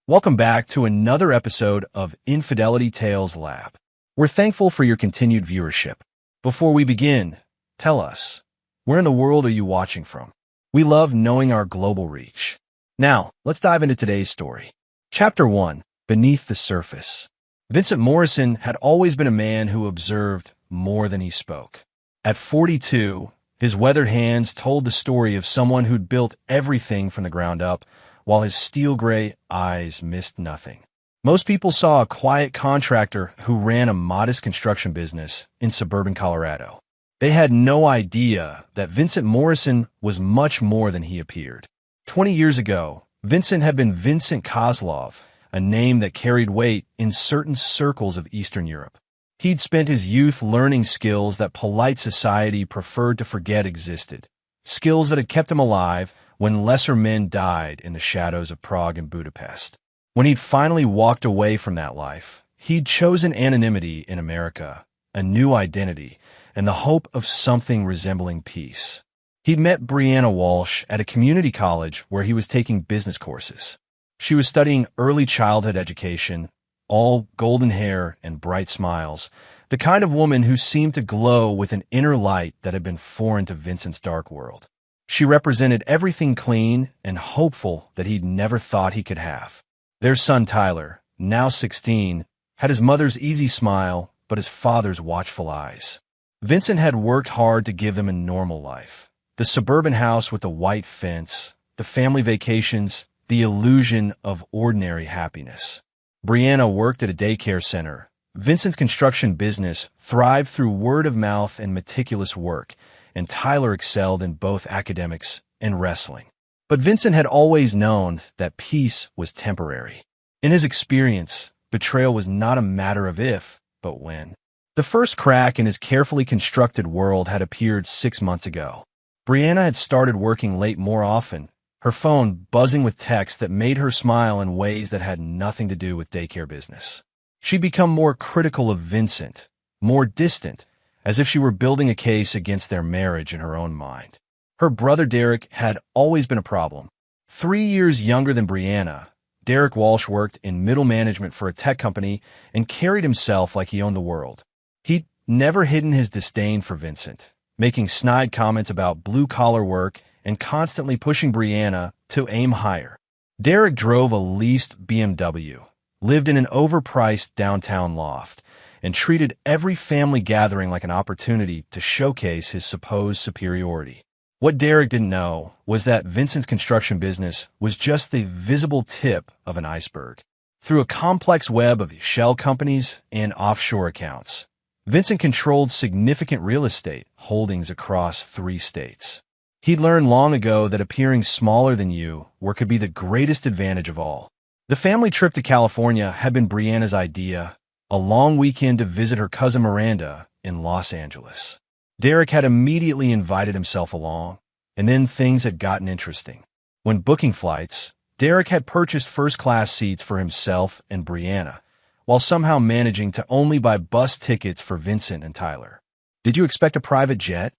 Welcome back to another episode of Infidelity Tales Lab. We're thankful for your continued viewership. Before we begin, tell us, where in the world are you watching from? We love knowing our global reach. Now, let's dive into today's story. Chapter 1, Beneath the Surface. Vincent Morrison had always been a man who observed more than he spoke. At 42, his weathered hands told the story of someone who'd built everything from the ground up, while his steel-gray eyes missed nothing. Most people saw a quiet contractor who ran a modest construction business in suburban Colorado. They had no idea that Vincent Morrison was much more than he appeared. 20 years ago, Vincent had been Vincent Kozlov, a name that carried weight in certain circles of Eastern Europe. He'd spent his youth learning skills that polite society preferred to forget existed, skills that had kept him alive when lesser men died in the shadows of Prague and Budapest. When he'd finally walked away from that life, he'd chosen anonymity in America, a new identity, and the hope of something resembling peace. He'd met Brianna Walsh at a community college where he was taking business courses. She was studying early childhood education, all golden hair and bright smiles, the kind of woman who seemed to glow with an inner light that had been foreign to Vincent's dark world. She represented everything clean and hopeful that he'd never thought he could have. Their son Tyler, now 16, had his mother's easy smile but his father's watchful eyes. Vincent had worked hard to give them a normal life. The suburban house with the white fence, the family vacations, the illusion of ordinary happiness. Brianna worked at a daycare center. Vincent's construction business thrived through word of mouth and meticulous work, and Tyler excelled in both academics and wrestling. But Vincent had always known that peace was temporary. In his experience, betrayal was not a matter of if, but when. The first crack in his carefully constructed world had appeared 6 months ago. Brianna had started working late more often, her phone buzzing with texts that made her smile in ways that had nothing to do with daycare business. She'd become more critical of Vincent, more distant, as if she were building a case against their marriage in her own mind. Her brother Derek had always been a problem. 3 years younger than Brianna, Derek Walsh worked in middle management for a tech company and carried himself like he owned the world. He'd never hidden his disdain for Vincent, making snide comments about blue-collar work and constantly pushing Brianna to aim higher. Derek drove a leased BMW, lived in an overpriced downtown loft, and treated every family gathering like an opportunity to showcase his supposed superiority. What Derek didn't know was that Vincent's construction business was just the visible tip of an iceberg. Through a complex web of shell companies and offshore accounts, Vincent controlled significant real estate holdings across 3 states. He'd learned long ago that appearing smaller than you could be the greatest advantage of all. The family trip to California had been Brianna's idea, a long weekend to visit her cousin Miranda in Los Angeles. Derek had immediately invited himself along, and then things had gotten interesting. When booking flights, Derek had purchased first-class seats for himself and Brianna, while somehow managing to only buy bus tickets for Vincent and Tyler. "Did you expect a private jet?"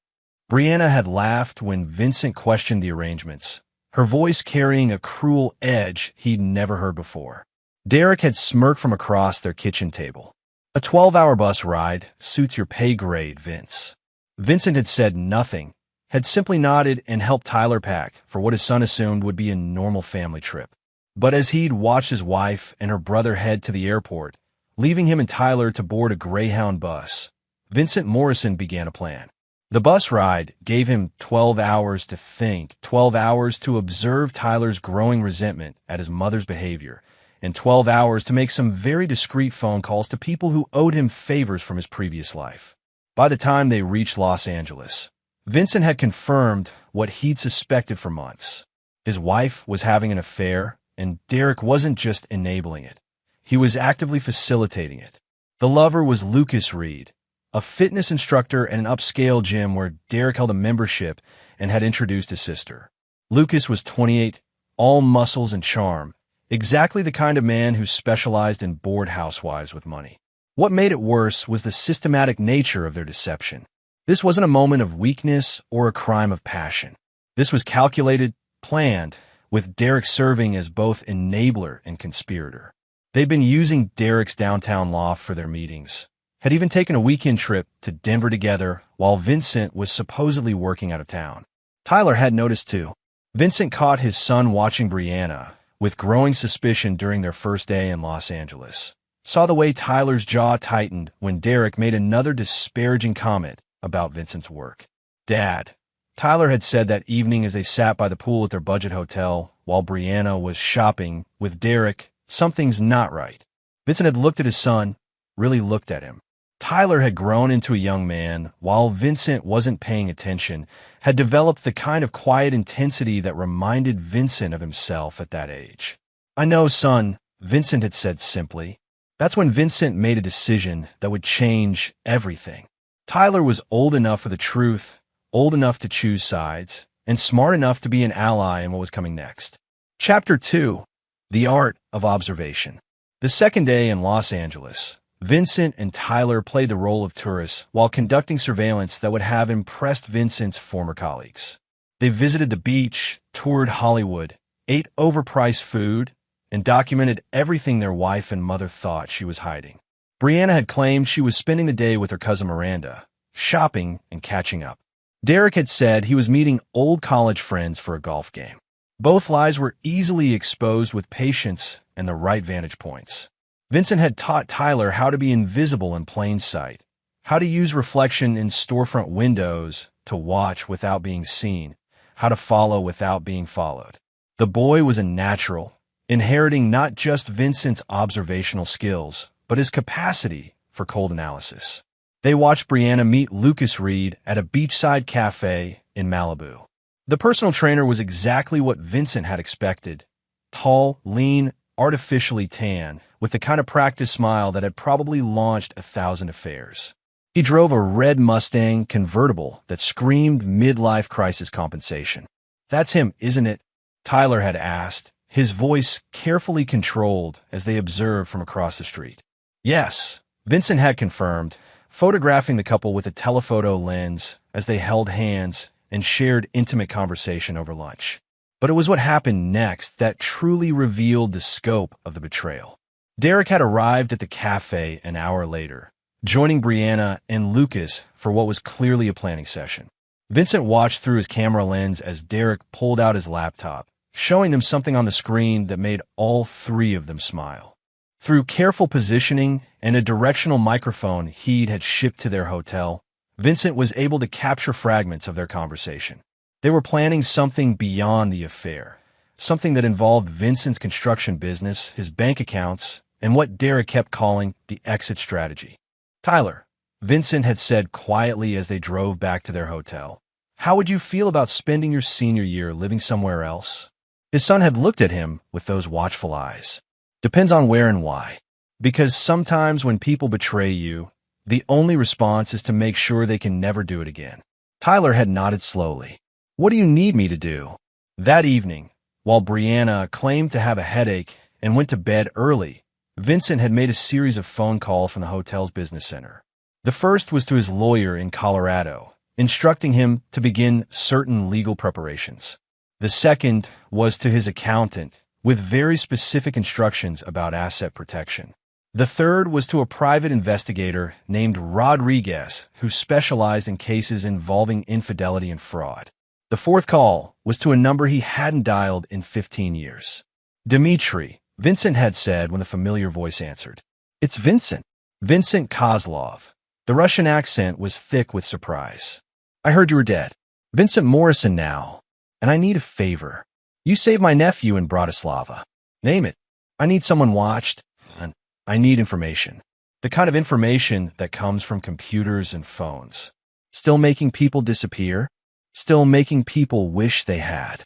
Brianna had laughed when Vincent questioned the arrangements, her voice carrying a cruel edge he'd never heard before. Derek had smirked from across their kitchen table. "A 12-hour bus ride suits your pay grade, Vince." Vincent had said nothing, had simply nodded and helped Tyler pack for what his son assumed would be a normal family trip. But as he'd watched his wife and her brother head to the airport, leaving him and Tyler to board a Greyhound bus, Vincent Morrison began a plan. The bus ride gave him 12 hours to think, 12 hours to observe Tyler's growing resentment at his mother's behavior, and 12 hours to make some very discreet phone calls to people who owed him favors from his previous life. By the time they reached Los Angeles, Vincent had confirmed what he'd suspected for months. His wife was having an affair, and Derek wasn't just enabling it. He was actively facilitating it. The lover was Lucas Reed, a fitness instructor at an upscale gym where Derek held a membership and had introduced his sister. Lucas was 28, all muscles and charm, exactly the kind of man who specialized in bored housewives with money. What made it worse was the systematic nature of their deception. This wasn't a moment of weakness or a crime of passion. This was calculated, planned, with Derek serving as both enabler and conspirator. They'd been using Derek's downtown loft for their meetings, had even taken a weekend trip to Denver together while Vincent was supposedly working out of town. Tyler had noticed too. Vincent caught his son watching Brianna with growing suspicion during their first day in Los Angeles. Saw the way Tyler's jaw tightened when Derek made another disparaging comment about Vincent's work. "Dad," Tyler had said that evening as they sat by the pool at their budget hotel while Brianna was shopping with Derek, "something's not right." Vincent had looked at his son, really looked at him. Tyler had grown into a young man, while Vincent wasn't paying attention, had developed the kind of quiet intensity that reminded Vincent of himself at that age. "I know, son," Vincent had said simply. That's when Vincent made a decision that would change everything. Tyler was old enough for the truth, old enough to choose sides, and smart enough to be an ally in what was coming next. Chapter 2. The Art of Observation. The second day in Los Angeles, Vincent and Tyler played the role of tourists while conducting surveillance that would have impressed Vincent's former colleagues. They visited the beach, toured Hollywood, ate overpriced food, and documented everything their wife and mother thought she was hiding. Brianna had claimed she was spending the day with her cousin Miranda, shopping and catching up. Derek had said he was meeting old college friends for a golf game. Both lies were easily exposed with patience and the right vantage points. Vincent had taught Tyler how to be invisible in plain sight, how to use reflection in storefront windows to watch without being seen, how to follow without being followed. The boy was a natural, inheriting not just Vincent's observational skills, but his capacity for cold analysis. They watched Brianna meet Lucas Reed at a beachside cafe in Malibu. The personal trainer was exactly what Vincent had expected. Tall, lean, artificially tan, with the kind of practice smile that had probably launched 1,000 affairs. He drove a red Mustang convertible that screamed midlife crisis compensation. "That's him, isn't it?" Tyler had asked, his voice carefully controlled as they observed from across the street. "Yes," Vincent had confirmed, photographing the couple with a telephoto lens as they held hands and shared intimate conversation over lunch. But it was what happened next that truly revealed the scope of the betrayal. Derek had arrived at the cafe an hour later, joining Brianna and Lucas for what was clearly a planning session. Vincent watched through his camera lens as Derek pulled out his laptop, showing them something on the screen that made all three of them smile. Through careful positioning and a directional microphone Heed had shipped to their hotel, Vincent was able to capture fragments of their conversation. They were planning something beyond the affair, something that involved Vincent's construction business, his bank accounts, and what Derek kept calling the exit strategy. "Tyler," Vincent had said quietly as they drove back to their hotel, "how would you feel about spending your senior year living somewhere else?" His son had looked at him with those watchful eyes. "Depends on where and why. Because sometimes when people betray you, the only response is to make sure they can never do it again." Tyler had nodded slowly. "What do you need me to do?" That evening, while Brianna claimed to have a headache and went to bed early, Vincent had made a series of phone calls from the hotel's business center. The first was to his lawyer in Colorado, instructing him to begin certain legal preparations. The second was to his accountant, with very specific instructions about asset protection. The third was to a private investigator named Rodriguez, who specialized in cases involving infidelity and fraud. The fourth call was to a number he hadn't dialed in 15 years. "Dmitri," Vincent had said when the familiar voice answered. "It's Vincent." Vincent Kozlov. The Russian accent was thick with surprise. "I heard you were dead. Vincent Morrison now, and I need a favor. You saved my nephew in Bratislava. Name it. I need someone watched, and I need information. The kind of information that comes from computers and phones. Still making people disappear? Still making people wish they had."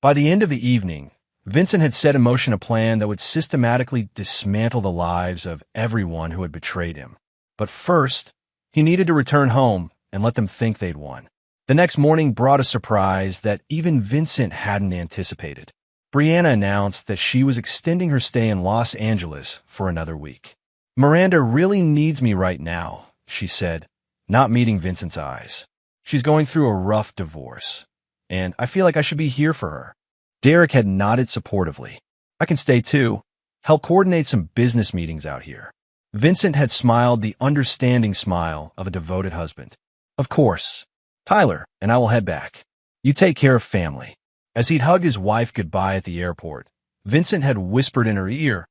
By the end of the evening, Vincent had set in motion a plan that would systematically dismantle the lives of everyone who had betrayed him. But first, he needed to return home and let them think they'd won. The next morning brought a surprise that even Vincent hadn't anticipated. Brianna announced that she was extending her stay in Los Angeles for another week. "Miranda really needs me right now," she said, not meeting Vincent's eyes. "She's going through a rough divorce, and I feel like I should be here for her." Derek had nodded supportively. I can stay too. Help coordinate some business meetings out here. Vincent had smiled the understanding smile of a devoted husband. Of course. Tyler and I will head back. You take care of family. As he'd hug his wife goodbye at the airport, Vincent had whispered in her ear,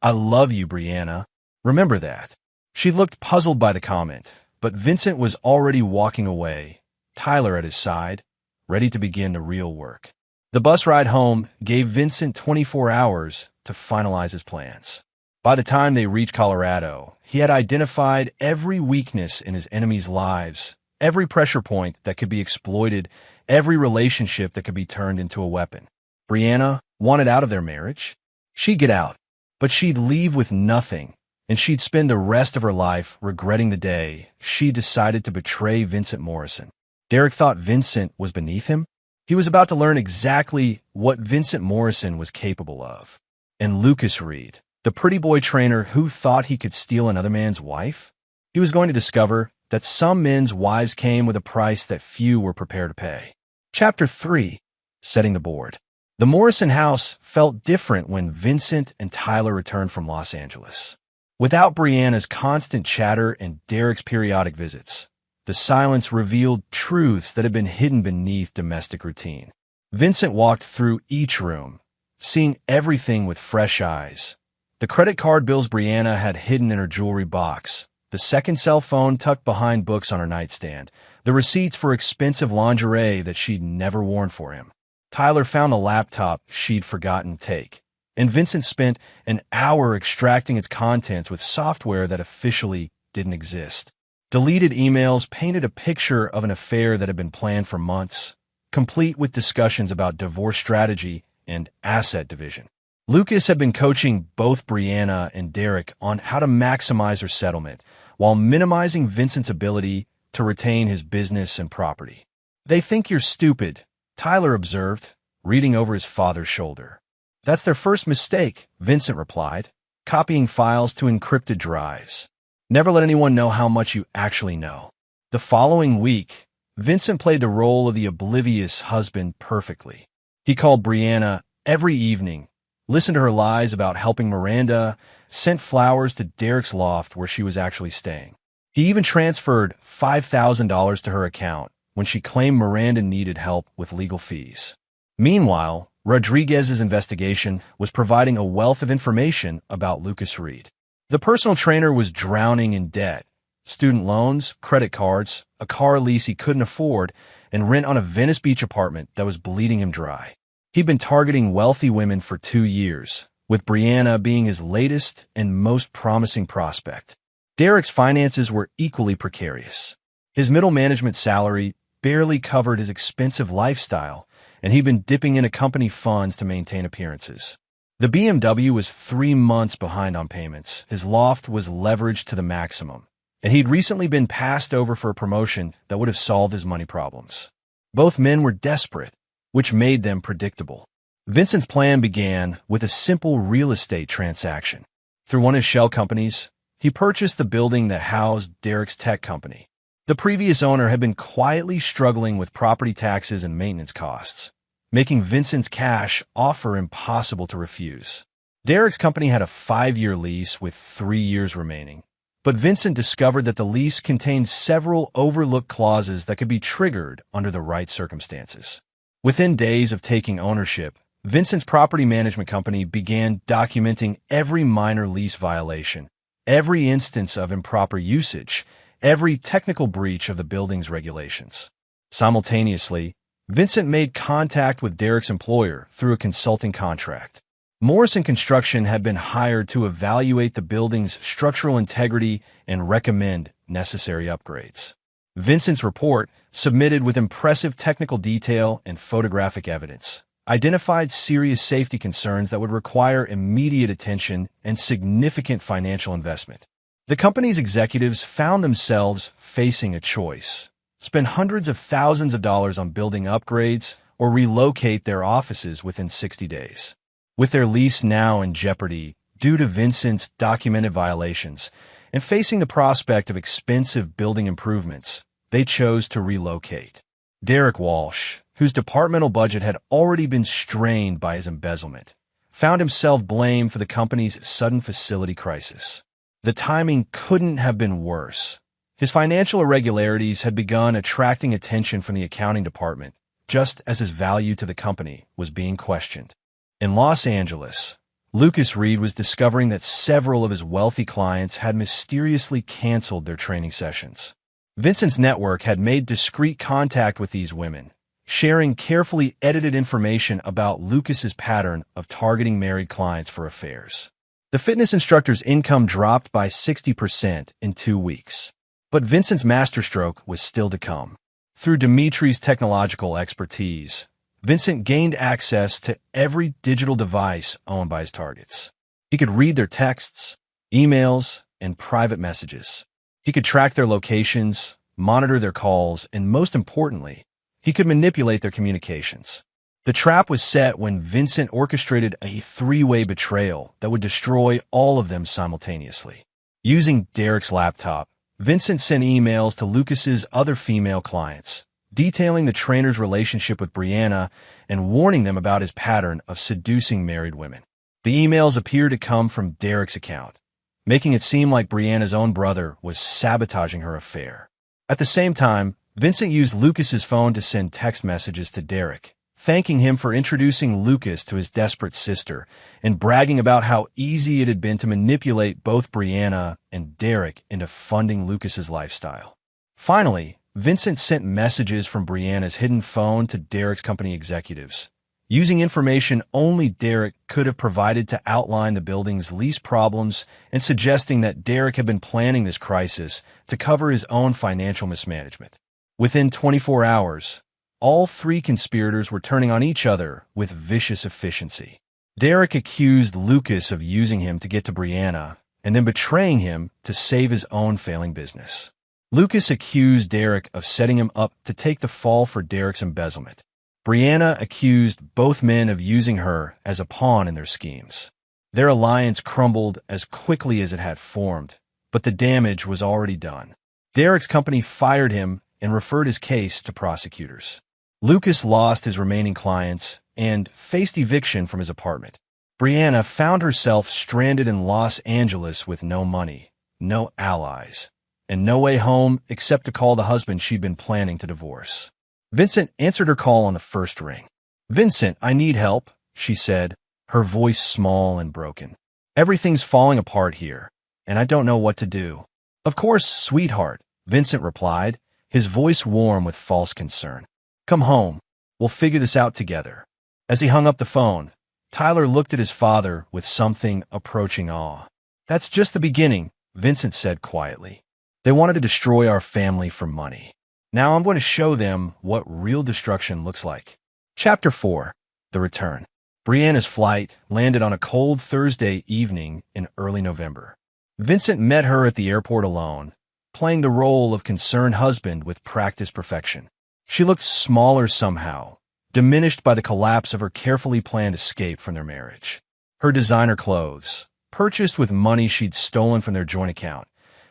I love you, Brianna. Remember that. She looked puzzled by the comment, but Vincent was already walking away, Tyler at his side, ready to begin the real work. The bus ride home gave Vincent 24 hours to finalize his plans. By the time they reached Colorado, he had identified every weakness in his enemies' lives, every pressure point that could be exploited, every relationship that could be turned into a weapon. Brianna wanted out of their marriage. She'd get out, but she'd leave with nothing, and she'd spend the rest of her life regretting the day she decided to betray Vincent Morrison. Derek thought Vincent was beneath him. He was about to learn exactly what Vincent Morrison was capable of. And Lucas Reed, the pretty boy trainer who thought he could steal another man's wife, he was going to discover that some men's wives came with a price that few were prepared to pay. Chapter 3. Setting the Board. The Morrison house felt different when Vincent and Tyler returned from Los Angeles. Without Brianna's constant chatter and Derek's periodic visits, the silence revealed truths that had been hidden beneath domestic routine. Vincent walked through each room, seeing everything with fresh eyes. The credit card bills Brianna had hidden in her jewelry box, the second cell phone tucked behind books on her nightstand, the receipts for expensive lingerie that she'd never worn for him. Tyler found the laptop she'd forgotten to take, and Vincent spent an hour extracting its contents with software that officially didn't exist. Deleted emails painted a picture of an affair that had been planned for months, complete with discussions about divorce strategy and asset division. Lucas had been coaching both Brianna and Derek on how to maximize her settlement while minimizing Vincent's ability to retain his business and property. They think you're stupid, Tyler observed, reading over his father's shoulder. That's their first mistake, Vincent replied, copying files to encrypted drives. Never let anyone know how much you actually know. The following week, Vincent played the role of the oblivious husband perfectly. He called Brianna every evening, listened to her lies about helping Miranda, sent flowers to Derek's loft where she was actually staying. He even transferred $5,000 to her account when she claimed Miranda needed help with legal fees. Meanwhile, Rodriguez's investigation was providing a wealth of information about Lucas Reed. The personal trainer was drowning in debt, student loans, credit cards, a car lease he couldn't afford, and rent on a Venice Beach apartment that was bleeding him dry. He'd been targeting wealthy women for 2 years, with Brianna being his latest and most promising prospect. Derek's finances were equally precarious. His middle management salary barely covered his expensive lifestyle, and he'd been dipping into company funds to maintain appearances. The BMW was 3 months behind on payments, his loft was leveraged to the maximum, and he'd recently been passed over for a promotion that would have solved his money problems. Both men were desperate, which made them predictable. Vincent's plan began with a simple real estate transaction. Through one of his shell companies, he purchased the building that housed Derek's tech company. The previous owner had been quietly struggling with property taxes and maintenance costs, making Vincent's cash offer impossible to refuse. Derek's company had a 5-year lease with 3 years remaining, but Vincent discovered that the lease contained several overlooked clauses that could be triggered under the right circumstances. Within days of taking ownership, Vincent's property management company began documenting every minor lease violation, every instance of improper usage, every technical breach of the building's regulations. Simultaneously, Vincent made contact with Derek's employer through a consulting contract. Morrison Construction had been hired to evaluate the building's structural integrity and recommend necessary upgrades. Vincent's report, submitted with impressive technical detail and photographic evidence, identified serious safety concerns that would require immediate attention and significant financial investment. The company's executives found themselves facing a choice: spend hundreds of thousands of dollars on building upgrades or relocate their offices within 60 days. With their lease now in jeopardy due to Vincent's documented violations and facing the prospect of expensive building improvements, they chose to relocate. Derek Walsh, whose departmental budget had already been strained by his embezzlement, found himself blamed for the company's sudden facility crisis. The timing couldn't have been worse. His financial irregularities had begun attracting attention from the accounting department, just as his value to the company was being questioned. In Los Angeles, Lucas Reed was discovering that several of his wealthy clients had mysteriously canceled their training sessions. Vincent's network had made discreet contact with these women, sharing carefully edited information about Lucas's pattern of targeting married clients for affairs. The fitness instructor's income dropped by 60% in 2 weeks. But Vincent's masterstroke was still to come. Through Dimitri's technological expertise, Vincent gained access to every digital device owned by his targets. He could read their texts, emails, and private messages. He could track their locations, monitor their calls, and most importantly, he could manipulate their communications. The trap was set when Vincent orchestrated a 3-way betrayal that would destroy all of them simultaneously. Using Derek's laptop, Vincent sent emails to Lucas's other female clients, detailing the trainer's relationship with Brianna and warning them about his pattern of seducing married women. The emails appeared to come from Derek's account, making it seem like Brianna's own brother was sabotaging her affair. At the same time, Vincent used Lucas's phone to send text messages to Derek, thanking him for introducing Lucas to his desperate sister and bragging about how easy it had been to manipulate both Brianna and Derek into funding Lucas's lifestyle. Finally, Vincent sent messages from Brianna's hidden phone to Derek's company executives, using information only Derek could have provided to outline the building's lease problems and suggesting that Derek had been planning this crisis to cover his own financial mismanagement. Within 24 hours, all 3 conspirators were turning on each other with vicious efficiency. Derek accused Lucas of using him to get to Brianna and then betraying him to save his own failing business. Lucas accused Derek of setting him up to take the fall for Derek's embezzlement. Brianna accused both men of using her as a pawn in their schemes. Their alliance crumbled as quickly as it had formed, but the damage was already done. Derek's company fired him and referred his case to prosecutors. Lucas lost his remaining clients and faced eviction from his apartment. Brianna found herself stranded in Los Angeles with no money, no allies, and no way home except to call the husband she'd been planning to divorce. Vincent answered her call on the first ring. "Vincent, I need help," she said, her voice small and broken. "Everything's falling apart here, and I don't know what to do." "Of course, sweetheart," Vincent replied, his voice warm with false concern. "Come home. We'll figure this out together." As he hung up the phone, Tyler looked at his father with something approaching awe. "That's just the beginning," Vincent said quietly. "They wanted to destroy our family for money. Now I'm going to show them what real destruction looks like." Chapter 4. The Return. Brianna's flight landed on a cold Thursday evening in early November. Vincent met her at the airport alone, playing the role of concerned husband with practiced perfection. She looked smaller somehow, diminished by the collapse of her carefully planned escape from their marriage. Her designer clothes, purchased with money she'd stolen from their joint account,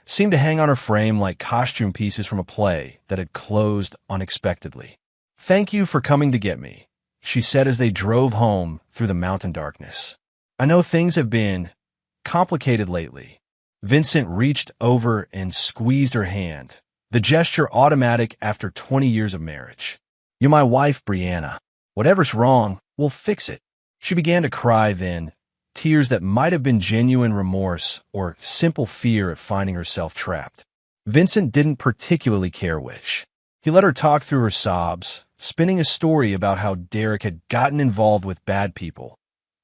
seemed to hang on her frame like costume pieces from a play that had closed unexpectedly. "Thank you for coming to get me," she said as they drove home through the mountain darkness. "I know things have been complicated lately." Vincent reached over and squeezed her hand, the gesture automatic after 20 years of marriage. "You're my wife, Brianna. Whatever's wrong, we'll fix it." She began to cry then, tears that might have been genuine remorse or simple fear at finding herself trapped. Vincent didn't particularly care which. He let her talk through her sobs, spinning a story about how Derek had gotten involved with bad people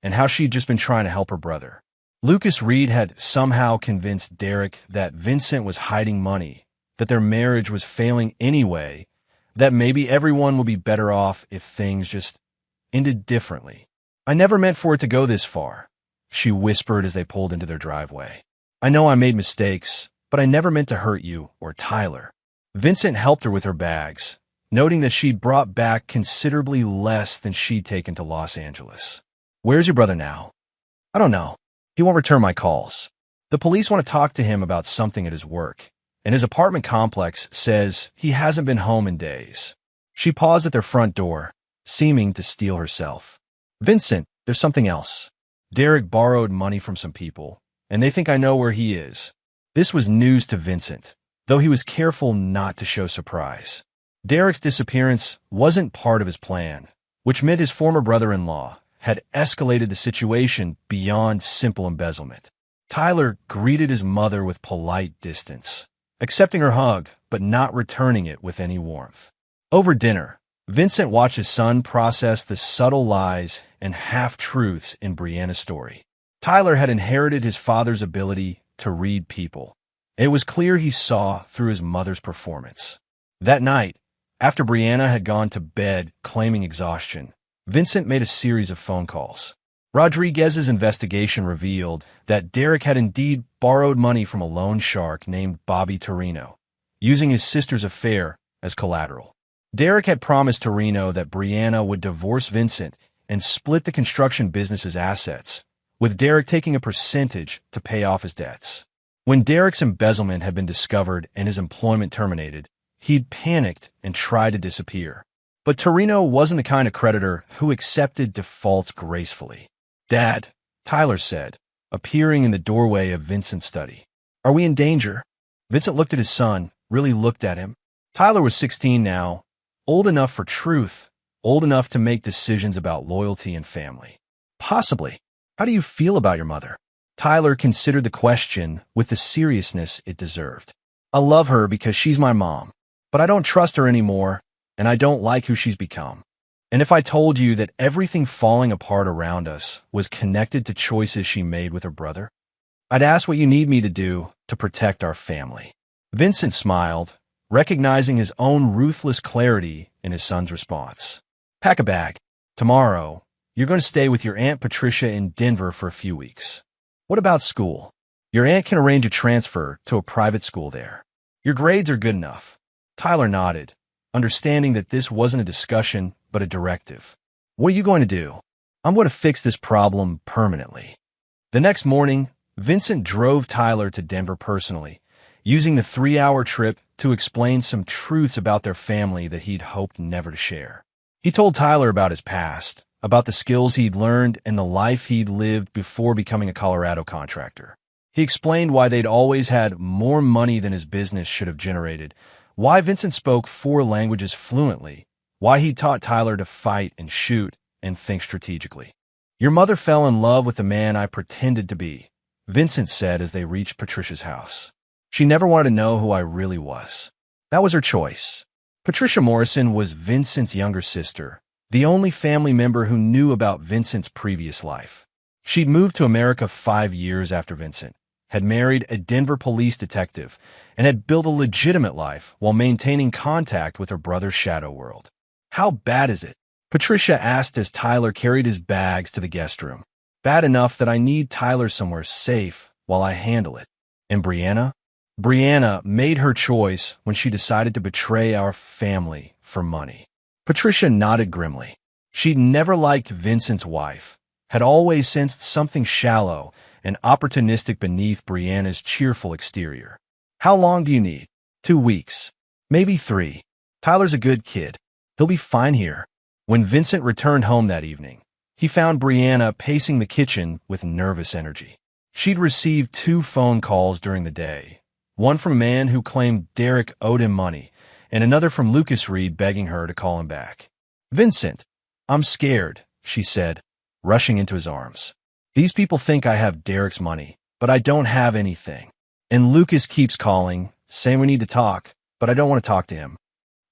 and how she'd just been trying to help her brother. Lucas Reed had somehow convinced Derek that Vincent was hiding money, that their marriage was failing anyway, that maybe everyone would be better off if things just ended differently. "I never meant for it to go this far," she whispered as they pulled into their driveway. "I know I made mistakes, but I never meant to hurt you or Tyler." Vincent helped her with her bags, noting that she'd brought back considerably less than she'd taken to Los Angeles. "Where's your brother now?" "I don't know. He won't return my calls. The police want to talk to him about something at his work, and his apartment complex says he hasn't been home in days." She paused at their front door, seeming to steel herself. Vincent, there's something else. Derek borrowed money from some people, and they think I know where he is. This was news to Vincent, though he was careful not to show surprise. Derek's disappearance wasn't part of his plan, which meant his former brother-in-law had escalated the situation beyond simple embezzlement. Tyler greeted his mother with polite distance, accepting her hug but not returning it with any warmth. Over dinner, Vincent watched his son process the subtle lies and half-truths in Brianna's story. Tyler had inherited his father's ability to read people. It was clear he saw through his mother's performance. That night, after Brianna had gone to bed claiming exhaustion, Vincent made a series of phone calls. Rodriguez's investigation revealed that Derek had indeed borrowed money from a loan shark named Bobby Torino, using his sister's affair as collateral. Derek had promised Torino that Brianna would divorce Vincent and split the construction business's assets, with Derek taking a percentage to pay off his debts. When Derek's embezzlement had been discovered and his employment terminated, he'd panicked and tried to disappear. But Torino wasn't the kind of creditor who accepted defaults gracefully. "Dad," Tyler said, appearing in the doorway of Vincent's study. "Are we in danger?" Vincent looked at his son, really looked at him. Tyler was 16 now, old enough for truth, old enough to make decisions about loyalty and family. "Possibly. How do you feel about your mother?" Tyler considered the question with the seriousness it deserved. "I love her because she's my mom, but I don't trust her anymore, and I don't like who she's become. And if I told you that everything falling apart around us was connected to choices she made with her brother, I'd ask what you need me to do to protect our family." Vincent smiled, recognizing his own ruthless clarity in his son's response. "Pack a bag. Tomorrow, you're going to stay with your Aunt Patricia in Denver for a few weeks. What about school? Your aunt can arrange a transfer to a private school there. Your grades are good enough." Tyler nodded, understanding that this wasn't a discussion but a directive. "What are you going to do?" "I'm going to fix this problem permanently." The next morning, Vincent drove Tyler to Denver personally, using the 3-hour trip to explain some truths about their family that he'd hoped never to share. He told Tyler about his past, about the skills he'd learned and the life he'd lived before becoming a Colorado contractor. He explained why they'd always had more money than his business should have generated, why Vincent spoke 4 languages fluently, why he taught Tyler to fight and shoot and think strategically. "Your mother fell in love with the man I pretended to be," Vincent said as they reached Patricia's house. "She never wanted to know who I really was. That was her choice." Patricia Morrison was Vincent's younger sister, the only family member who knew about Vincent's previous life. She'd moved to America 5 years after Vincent, had married a Denver police detective, and had built a legitimate life while maintaining contact with her brother's shadow world. "How bad is it?" Patricia asked as Tyler carried his bags to the guest room. "Bad enough that I need Tyler somewhere safe while I handle it." "And Brianna?" "Brianna made her choice when she decided to betray our family for money." Patricia nodded grimly. She'd never liked Vincent's wife, had always sensed something shallow and opportunistic beneath Brianna's cheerful exterior. "How long do you need?" 2 weeks. Maybe 3. Tyler's a good kid. He'll be fine here." When Vincent returned home that evening, he found Brianna pacing the kitchen with nervous energy. She'd received 2 phone calls during the day, one from a man who claimed Derek owed him money, and another from Lucas Reed begging her to call him back. "Vincent, I'm scared," she said, rushing into his arms. "These people think I have Derek's money, but I don't have anything. And Lucas keeps calling, saying we need to talk, but I don't want to talk to him."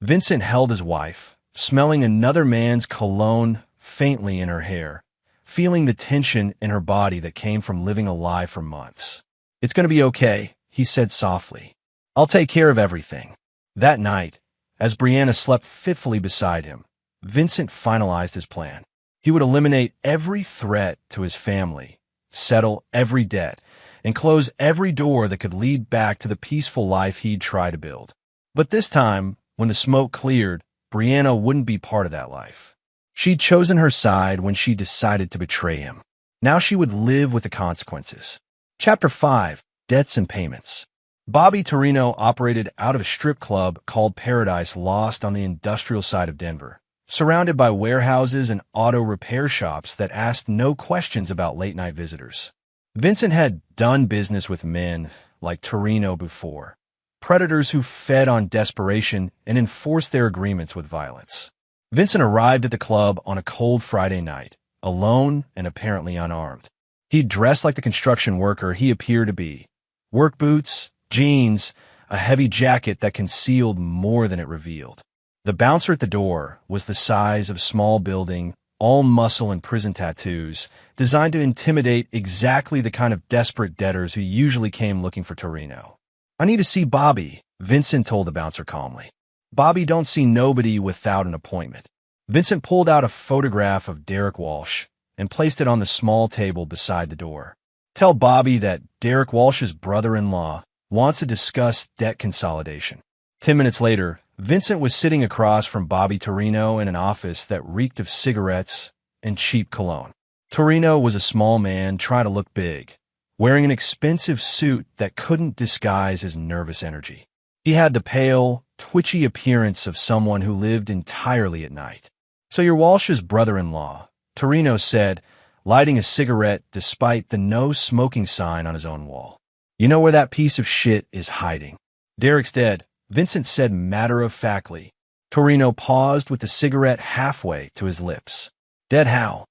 Vincent held his wife, smelling another man's cologne faintly in her hair, feeling the tension in her body that came from living a lie for months. "It's going to be okay," he said softly. "I'll take care of everything." That night, as Brianna slept fitfully beside him, Vincent finalized his plan. He would eliminate every threat to his family, settle every debt, and close every door that could lead back to the peaceful life he'd tried to build. But this time, when the smoke cleared, Brianna wouldn't be part of that life. She'd chosen her side when she decided to betray him. Now she would live with the consequences. Chapter 5. Debts and Payments. Bobby Torino operated out of a strip club called Paradise Lost on the industrial side of Denver, surrounded by warehouses and auto repair shops that asked no questions about late-night visitors. Vincent had done business with men like Torino before, predators who fed on desperation and enforced their agreements with violence. Vincent arrived at the club on a cold Friday night, alone and apparently unarmed. He dressed like the construction worker he appeared to be. Work boots, jeans, a heavy jacket that concealed more than it revealed. The bouncer at the door was the size of a small building, all muscle and prison tattoos, designed to intimidate exactly the kind of desperate debtors who usually came looking for Torino. "I need to see Bobby," Vincent told the bouncer calmly. "Bobby don't see nobody without an appointment." Vincent pulled out a photograph of Derek Walsh and placed it on the small table beside the door. "Tell Bobby that Derek Walsh's brother-in-law wants to discuss debt consolidation." 10 minutes later, Vincent was sitting across from Bobby Torino in an office that reeked of cigarettes and cheap cologne. Torino was a small man trying to look big, wearing an expensive suit that couldn't disguise his nervous energy. He had the pale, twitchy appearance of someone who lived entirely at night. "So you're Walsh's brother-in-law," Torino said, lighting a cigarette despite the no-smoking sign on his own wall. "You know where that piece of shit is hiding?" "Derek's dead," Vincent said matter-of-factly. Torino paused with the cigarette halfway to his lips. "Dead how?"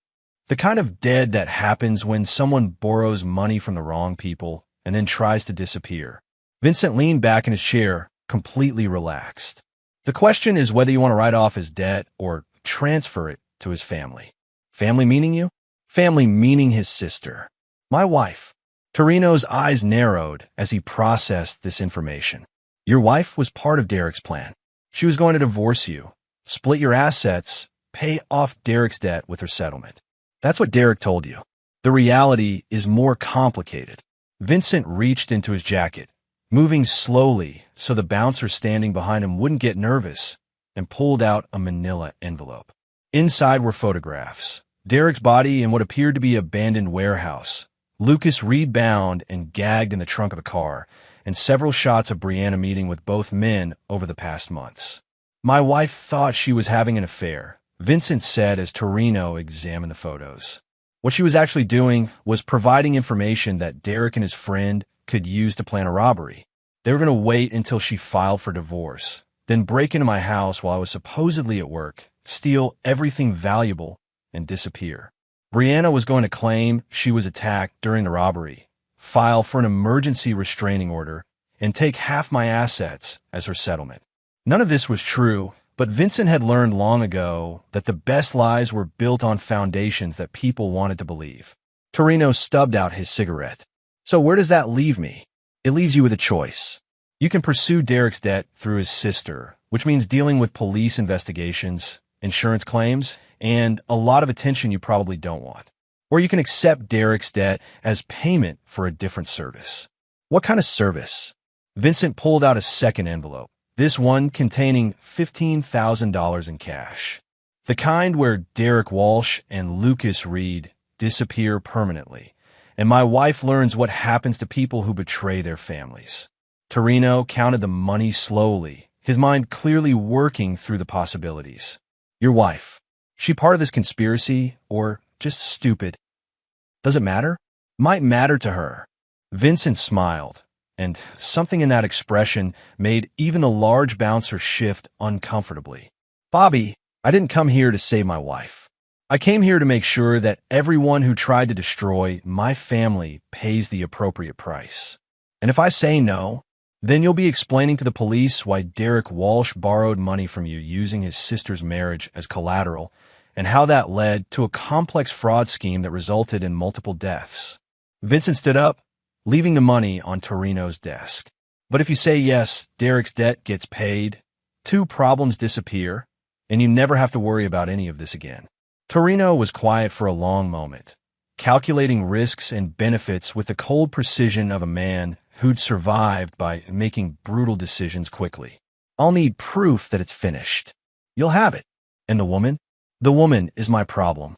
"The kind of dead that happens when someone borrows money from the wrong people and then tries to disappear." Vincent leaned back in his chair, completely relaxed. "The question is whether you want to write off his debt or transfer it to his family." "Family meaning you?" "Family meaning his sister. My wife." Torino's eyes narrowed as he processed this information. "Your wife was part of Derek's plan. She was going to divorce you, split your assets, pay off Derek's debt with her settlement. That's what Derek told you. The reality is more complicated." Vincent reached into his jacket, moving slowly so the bouncer standing behind him wouldn't get nervous, and pulled out a manila envelope. Inside were photographs. Derek's body in what appeared to be an abandoned warehouse, Lucas Reed bound and gagged in the trunk of a car, and several shots of Brianna meeting with both men over the past months. "My wife thought she was having an affair," Vincent said as Torino examined the photos. What she was actually doing was providing information that Derek and his friend could use to plan a robbery. They were going to wait until she filed for divorce, then break into my house while I was supposedly at work, steal everything valuable, and disappear. Brianna was going to claim she was attacked during the robbery, file for an emergency restraining order, and take half my assets as her settlement. None of this was true, but Vincent had learned long ago that the best lies were built on foundations that people wanted to believe. Torino stubbed out his cigarette. "So where does that leave me?" "It leaves you with a choice. You can pursue Derek's debt through his sister, which means dealing with police investigations, insurance claims, and a lot of attention you probably don't want. Or you can accept Derek's debt as payment for a different service." "What kind of service?" Vincent pulled out a second envelope, this one containing $15,000 in cash. "The kind where Derek Walsh and Lucas Reed disappear permanently, and my wife learns what happens to people who betray their families." Torino counted the money slowly, his mind clearly working through the possibilities. "Your wife, she part of this conspiracy, or just stupid?" "Does it matter?" "Might matter to her." Vincent smiled, and something in that expression made even the large bouncer shift uncomfortably. "Bobby, I didn't come here to save my wife. I came here to make sure that everyone who tried to destroy my family pays the appropriate price. And if I say no, then you'll be explaining to the police why Derek Walsh borrowed money from you using his sister's marriage as collateral, and how that led to a complex fraud scheme that resulted in multiple deaths." Vincent stood up, leaving the money on Torino's desk. "But if you say yes, Derek's debt gets paid, 2 problems disappear, and you never have to worry about any of this again." Torino was quiet for a long moment, calculating risks and benefits with the cold precision of a man who'd survived by making brutal decisions quickly. "I'll need proof that it's finished." "You'll have it." "And the woman?" "The woman is my problem."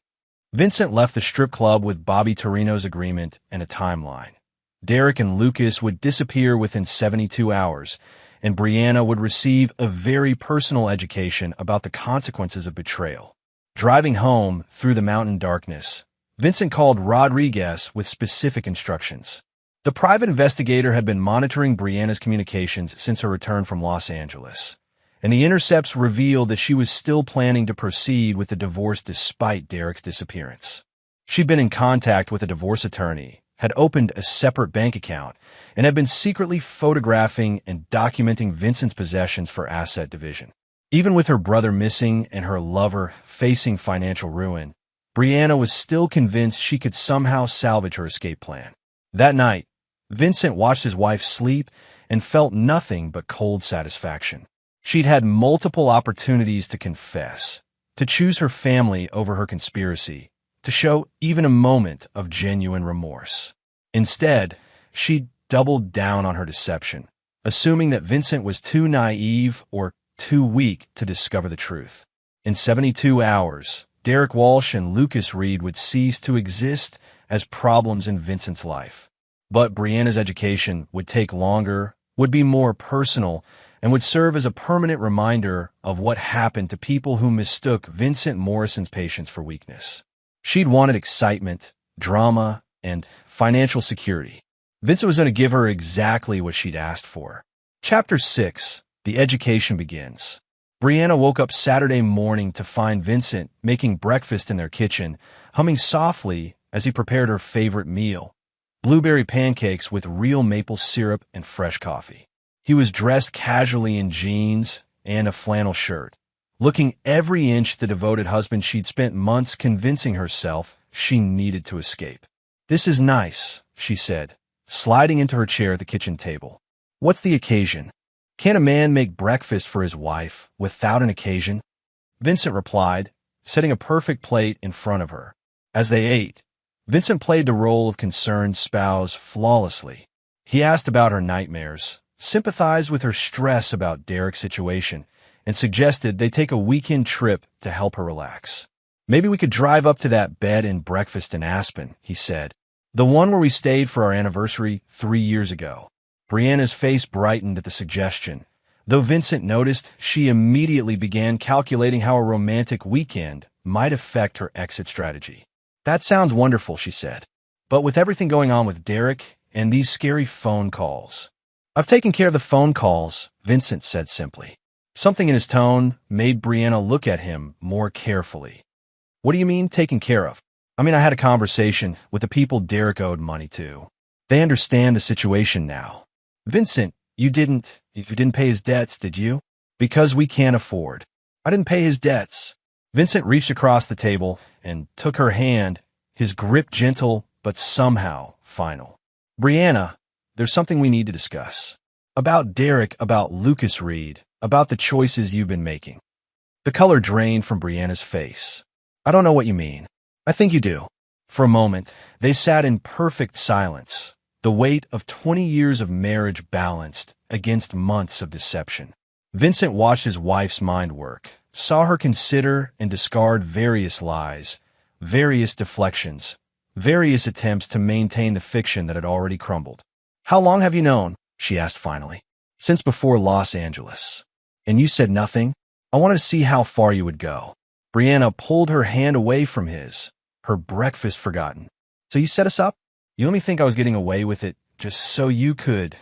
Vincent left the strip club with Bobby Torino's agreement and a timeline. Derek and Lucas would disappear within 72 hours, and Brianna would receive a very personal education about the consequences of betrayal. Driving home through the mountain darkness, Vincent called Rodriguez with specific instructions. The private investigator had been monitoring Brianna's communications since her return from Los Angeles, and the intercepts revealed that she was still planning to proceed with the divorce despite Derek's disappearance. She'd been in contact with a divorce attorney, had opened a separate bank account, and had been secretly photographing and documenting Vincent's possessions for asset division. Even with her brother missing and her lover facing financial ruin, Brianna was still convinced she could somehow salvage her escape plan. That night, Vincent watched his wife sleep and felt nothing but cold satisfaction. She'd had multiple opportunities to confess, to choose her family over her conspiracy, to show even a moment of genuine remorse. Instead, she doubled down on her deception, assuming that Vincent was too naive or too weak to discover the truth. In 72 hours, Derek Walsh and Lucas Reed would cease to exist as problems in Vincent's life. But Brianna's education would take longer, would be more personal, and would serve as a permanent reminder of what happened to people who mistook Vincent Morrison's patience for weakness. She'd wanted excitement, drama, and financial security. Vincent was going to give her exactly what she'd asked for. Chapter 6. The education begins. Brianna woke up Saturday morning to find Vincent making breakfast in their kitchen, humming softly as he prepared her favorite meal, blueberry pancakes with real maple syrup and fresh coffee. He was dressed casually in jeans and a flannel shirt, looking every inch the devoted husband she'd spent months convincing herself she needed to escape. "This is nice," she said, sliding into her chair at the kitchen table. "What's the occasion? Can't a man make breakfast for his wife without an occasion?" Vincent replied, setting a perfect plate in front of her. As they ate, Vincent played the role of concerned spouse flawlessly. He asked about her nightmares, sympathized with her stress about Derek's situation, and suggested they take a weekend trip to help her relax. "Maybe we could drive up to that bed and breakfast in Aspen," he said. "The one where we stayed for our anniversary 3 years ago." Brianna's face brightened at the suggestion. Though Vincent noticed, she immediately began calculating how a romantic weekend might affect her exit strategy. "That sounds wonderful," she said. "But with everything going on with Derek and these scary phone calls—" "I've taken care of the phone calls," Vincent said simply. Something in his tone made Brianna look at him more carefully. "What do you mean, taken care of?" "I mean, I had a conversation with the people Derek owed money to. They understand the situation now." "Vincent, you didn't pay his debts, did you?" "Because we can't afford." "I didn't pay his debts." Vincent reached across the table and took her hand, his grip gentle but somehow final. "Brianna, there's something we need to discuss. About Derek, about Lucas Reed, about the choices you've been making." The color drained from Brianna's face. "I don't know what you mean." "I think you do." For a moment, they sat in perfect silence, the weight of 20 years of marriage balanced against months of deception. Vincent watched his wife's mind work, saw her consider and discard various lies, various deflections, various attempts to maintain the fiction that had already crumbled. "How long have you known?" she asked finally. "Since before Los Angeles." "And you said nothing?" "I wanted to see how far you would go." Brianna pulled her hand away from his, her breakfast forgotten. "So you set us up? You let me think I was getting away with it just so you could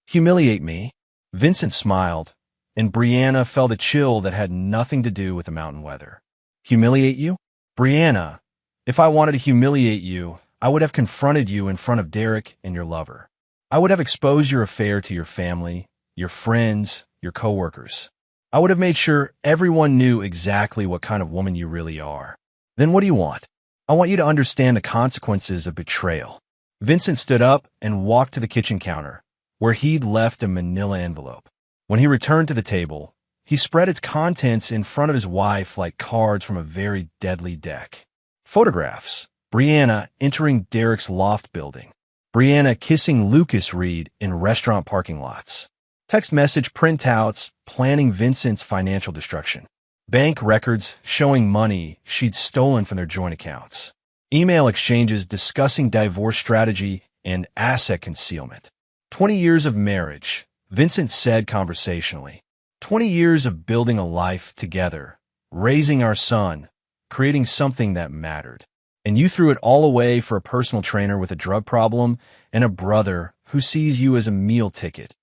humiliate me?" Vincent smiled, and Brianna felt a chill that had nothing to do with the mountain weather. "Humiliate you?" "Brianna, if I wanted to humiliate you, I would have confronted you in front of Derek and your lover. I would have exposed your affair to your family, your friends, your coworkers. I would have made sure everyone knew exactly what kind of woman you really are. Then what do you want?" "I want you to understand the consequences of betrayal." Vincent stood up and walked to the kitchen counter, where he'd left a manila envelope. When he returned to the table, he spread its contents in front of his wife like cards from a very deadly deck. Photographs. Brianna entering Derek's loft building. Brianna kissing Lucas Reed in restaurant parking lots. Text message printouts planning Vincent's financial destruction. Bank records showing money she'd stolen from their joint accounts. Email exchanges discussing divorce strategy and asset concealment. 20 years of marriage, Vincent said conversationally. 20 years of building a life together, raising our son, creating something that mattered. And you threw it all away for a personal trainer with a drug problem and a brother who sees you as a meal ticket.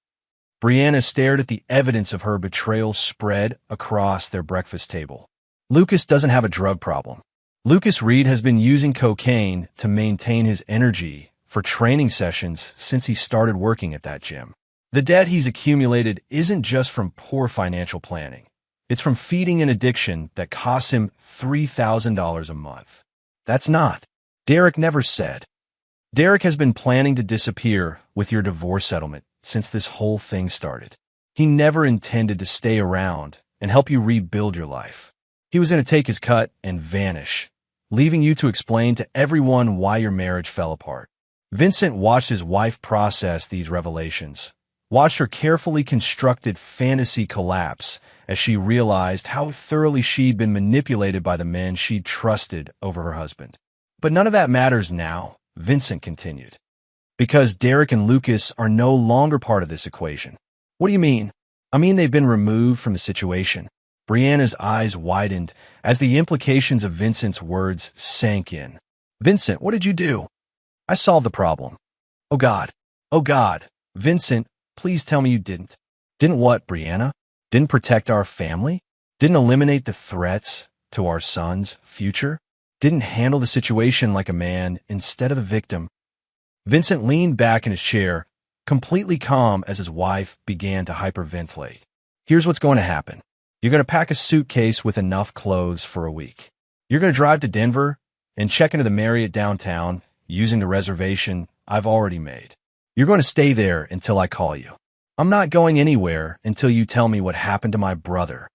Brianna stared at the evidence of her betrayal spread across their breakfast table. Lucas doesn't have a drug problem. Lucas Reed has been using cocaine to maintain his energy for training sessions since he started working at that gym. The debt he's accumulated isn't just from poor financial planning. It's from feeding an addiction that costs him $3,000 a month. That's not. Derek never said. Derek has been planning to disappear with your divorce settlement since this whole thing started. He never intended to stay around and help you rebuild your life. He was going to take his cut and vanish, leaving you to explain to everyone why your marriage fell apart. Vincent watched his wife process these revelations, watched her carefully constructed fantasy collapse as she realized how thoroughly she'd been manipulated by the men she'd trusted over her husband. But none of that matters now, Vincent continued, because Derek and Lucas are no longer part of this equation. What do you mean? I mean they've been removed from the situation. Brianna's eyes widened as the implications of Vincent's words sank in. Vincent, what did you do? I solved the problem. Oh God. Oh God. Vincent, please tell me you didn't. Didn't what, Brianna? Didn't protect our family? Didn't eliminate the threats to our son's future? Didn't handle the situation like a man instead of the victim? Vincent leaned back in his chair, completely calm as his wife began to hyperventilate. Here's what's going to happen. You're going to pack a suitcase with enough clothes for a week. You're going to drive to Denver and check into the Marriott downtown using the reservation I've already made. You're going to stay there until I call you. I'm not going anywhere until you tell me what happened to my brother.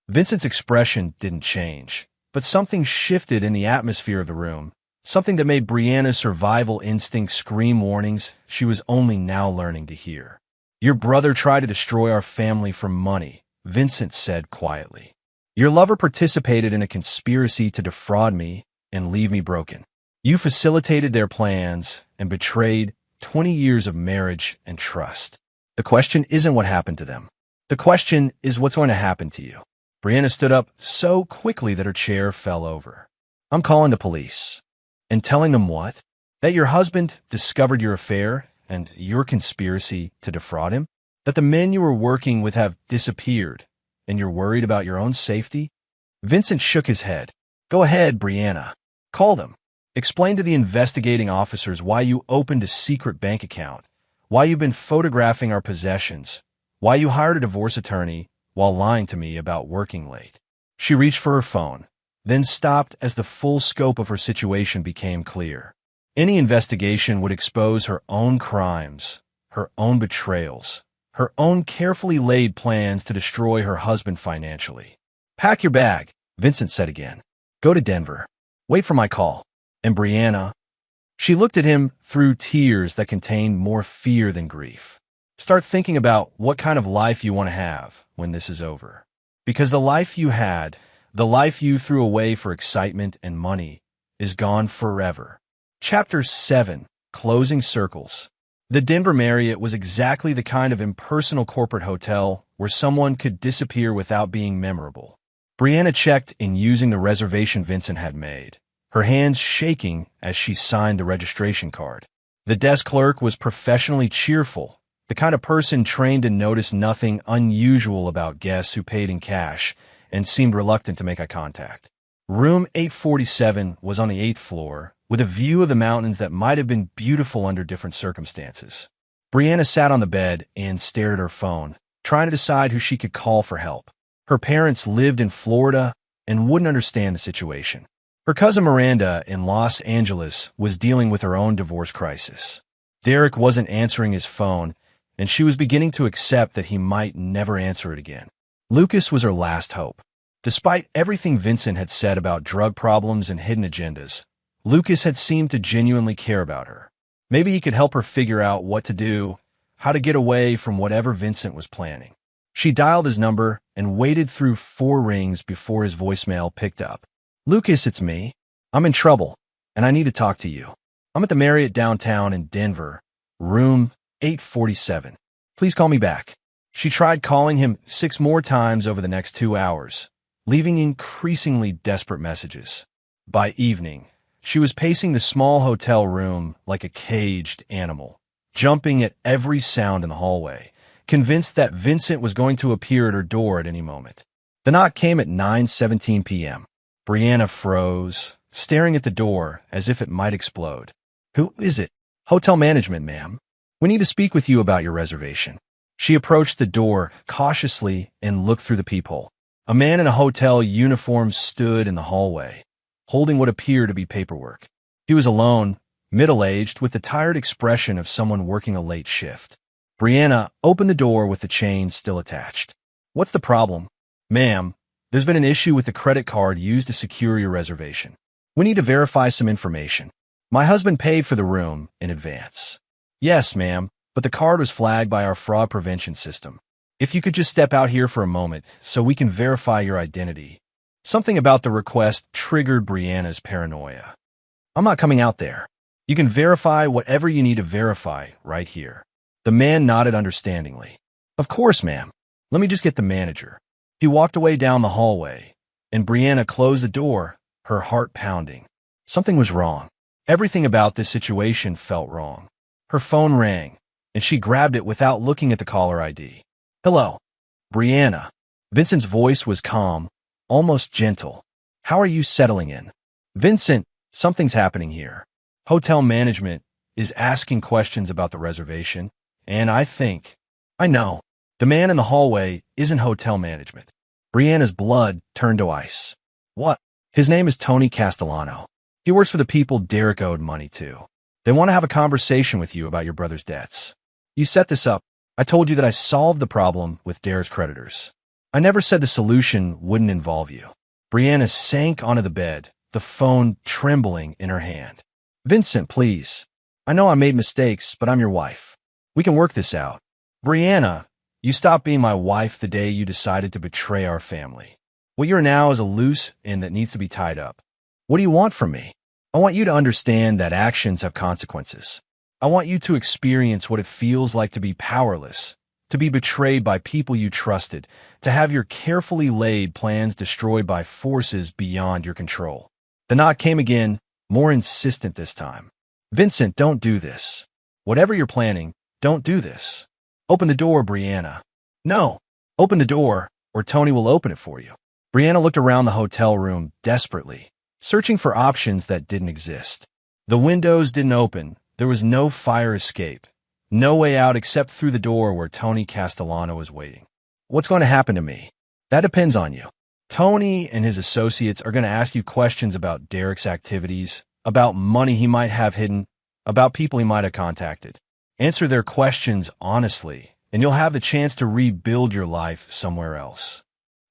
Vincent's expression didn't change, but something shifted in the atmosphere of the room, something that made Brianna's survival instinct scream warnings she was only now learning to hear. Your brother tried to destroy our family for money, Vincent said quietly. Your lover participated in a conspiracy to defraud me and leave me broken. You facilitated their plans and betrayed 20 years of marriage and trust. The question isn't what happened to them. The question is what's going to happen to you. Brianna stood up so quickly that her chair fell over. I'm calling the police. And telling them what? That your husband discovered your affair and your conspiracy to defraud him? That the men you were working with have disappeared and you're worried about your own safety? Vincent shook his head. Go ahead, Brianna. Call them. Explain to the investigating officers why you opened a secret bank account, why you've been photographing our possessions, why you hired a divorce attorney while lying to me about working late. She reached for her phone, then stopped as the full scope of her situation became clear. Any investigation would expose her own crimes, her own betrayals, her own carefully laid plans to destroy her husband financially. Pack your bag, Vincent said again. Go to Denver. Wait for my call. And Brianna, she looked at him through tears that contained more fear than grief. Start thinking about what kind of life you want to have when this is over. Because the life you had, the life you threw away for excitement and money, is gone forever. Chapter 7. Closing Circles. The Denver Marriott was exactly the kind of impersonal corporate hotel where someone could disappear without being memorable. Brianna checked in using the reservation Vincent had made, her hands shaking as she signed the registration card. The desk clerk was professionally cheerful, the kind of person trained to notice nothing unusual about guests who paid in cash and seemed reluctant to make eye contact. Room 847 was on the 8th floor, with a view of the mountains that might have been beautiful under different circumstances. Brianna sat on the bed and stared at her phone, trying to decide who she could call for help. Her parents lived in Florida and wouldn't understand the situation. Her cousin Miranda in Los Angeles was dealing with her own divorce crisis. Derek wasn't answering his phone, and she was beginning to accept that he might never answer it again. Lucas was her last hope. Despite everything Vincent had said about drug problems and hidden agendas, Lucas had seemed to genuinely care about her. Maybe he could help her figure out what to do, how to get away from whatever Vincent was planning. She dialed his number and waited through 4 rings before his voicemail picked up. Lucas, it's me. I'm in trouble, and I need to talk to you. I'm at the Marriott downtown in Denver, room 847. Please call me back. She tried calling him 6 more times over the next 2 hours, leaving increasingly desperate messages. By evening, she was pacing the small hotel room like a caged animal, jumping at every sound in the hallway, convinced that Vincent was going to appear at her door at any moment. The knock came at 9:17 p.m. Brianna froze, staring at the door as if it might explode. "Who is it?" "Hotel management, ma'am. We need to speak with you about your reservation." She approached the door cautiously and looked through the peephole. A man in a hotel uniform stood in the hallway, holding what appeared to be paperwork. He was alone, middle-aged, with the tired expression of someone working a late shift. Brianna opened the door with the chain still attached. "What's the problem?" "Ma'am, there's been an issue with the credit card used to secure your reservation. We need to verify some information. My husband paid for the room in advance." "Yes, ma'am, but the card was flagged by our fraud prevention system. If you could just step out here for a moment so we can verify your identity." Something about the request triggered Brianna's paranoia. "I'm not coming out there. You can verify whatever you need to verify right here." The man nodded understandingly. "Of course, ma'am. Let me just get the manager." He walked away down the hallway, and Brianna closed the door, her heart pounding. Something was wrong. Everything about this situation felt wrong. Her phone rang, and she grabbed it without looking at the caller ID. "Hello, Brianna." Vincent's voice was calm, almost gentle. "How are you settling in?" "Vincent, something's happening here. Hotel management is asking questions about the reservation, and I know. The man in the hallway isn't hotel management." Brianna's blood turned to ice. "What?" "His name is Tony Castellano. He works for the people Derek owed money to. They want to have a conversation with you about your brother's debts." "You set this up. I told you that I solved the problem with Derek's creditors. I never said the solution wouldn't involve you." Brianna sank onto the bed, the phone trembling in her hand. "Vincent, please. I know I made mistakes, but I'm your wife. We can work this out." "Brianna, you stopped being my wife the day you decided to betray our family. What you're now is a loose end that needs to be tied up. What do you want from me?" "I want you to understand that actions have consequences. I want you to experience what it feels like to be powerless, to be betrayed by people you trusted, to have your carefully laid plans destroyed by forces beyond your control." The knock came again, more insistent this time. "Vincent, don't do this. Whatever you're planning, don't do this. Open the door, Brianna." "No, open the door, or Tony will open it for you." Brianna looked around the hotel room desperately, searching for options that didn't exist. The windows didn't open. There was no fire escape, no way out except through the door where Tony Castellano was waiting. "What's going to happen to me?" "That depends on you. Tony and his associates are going to ask you questions about Derek's activities, about money he might have hidden, about people he might have contacted. Answer their questions honestly, and you'll have the chance to rebuild your life somewhere else."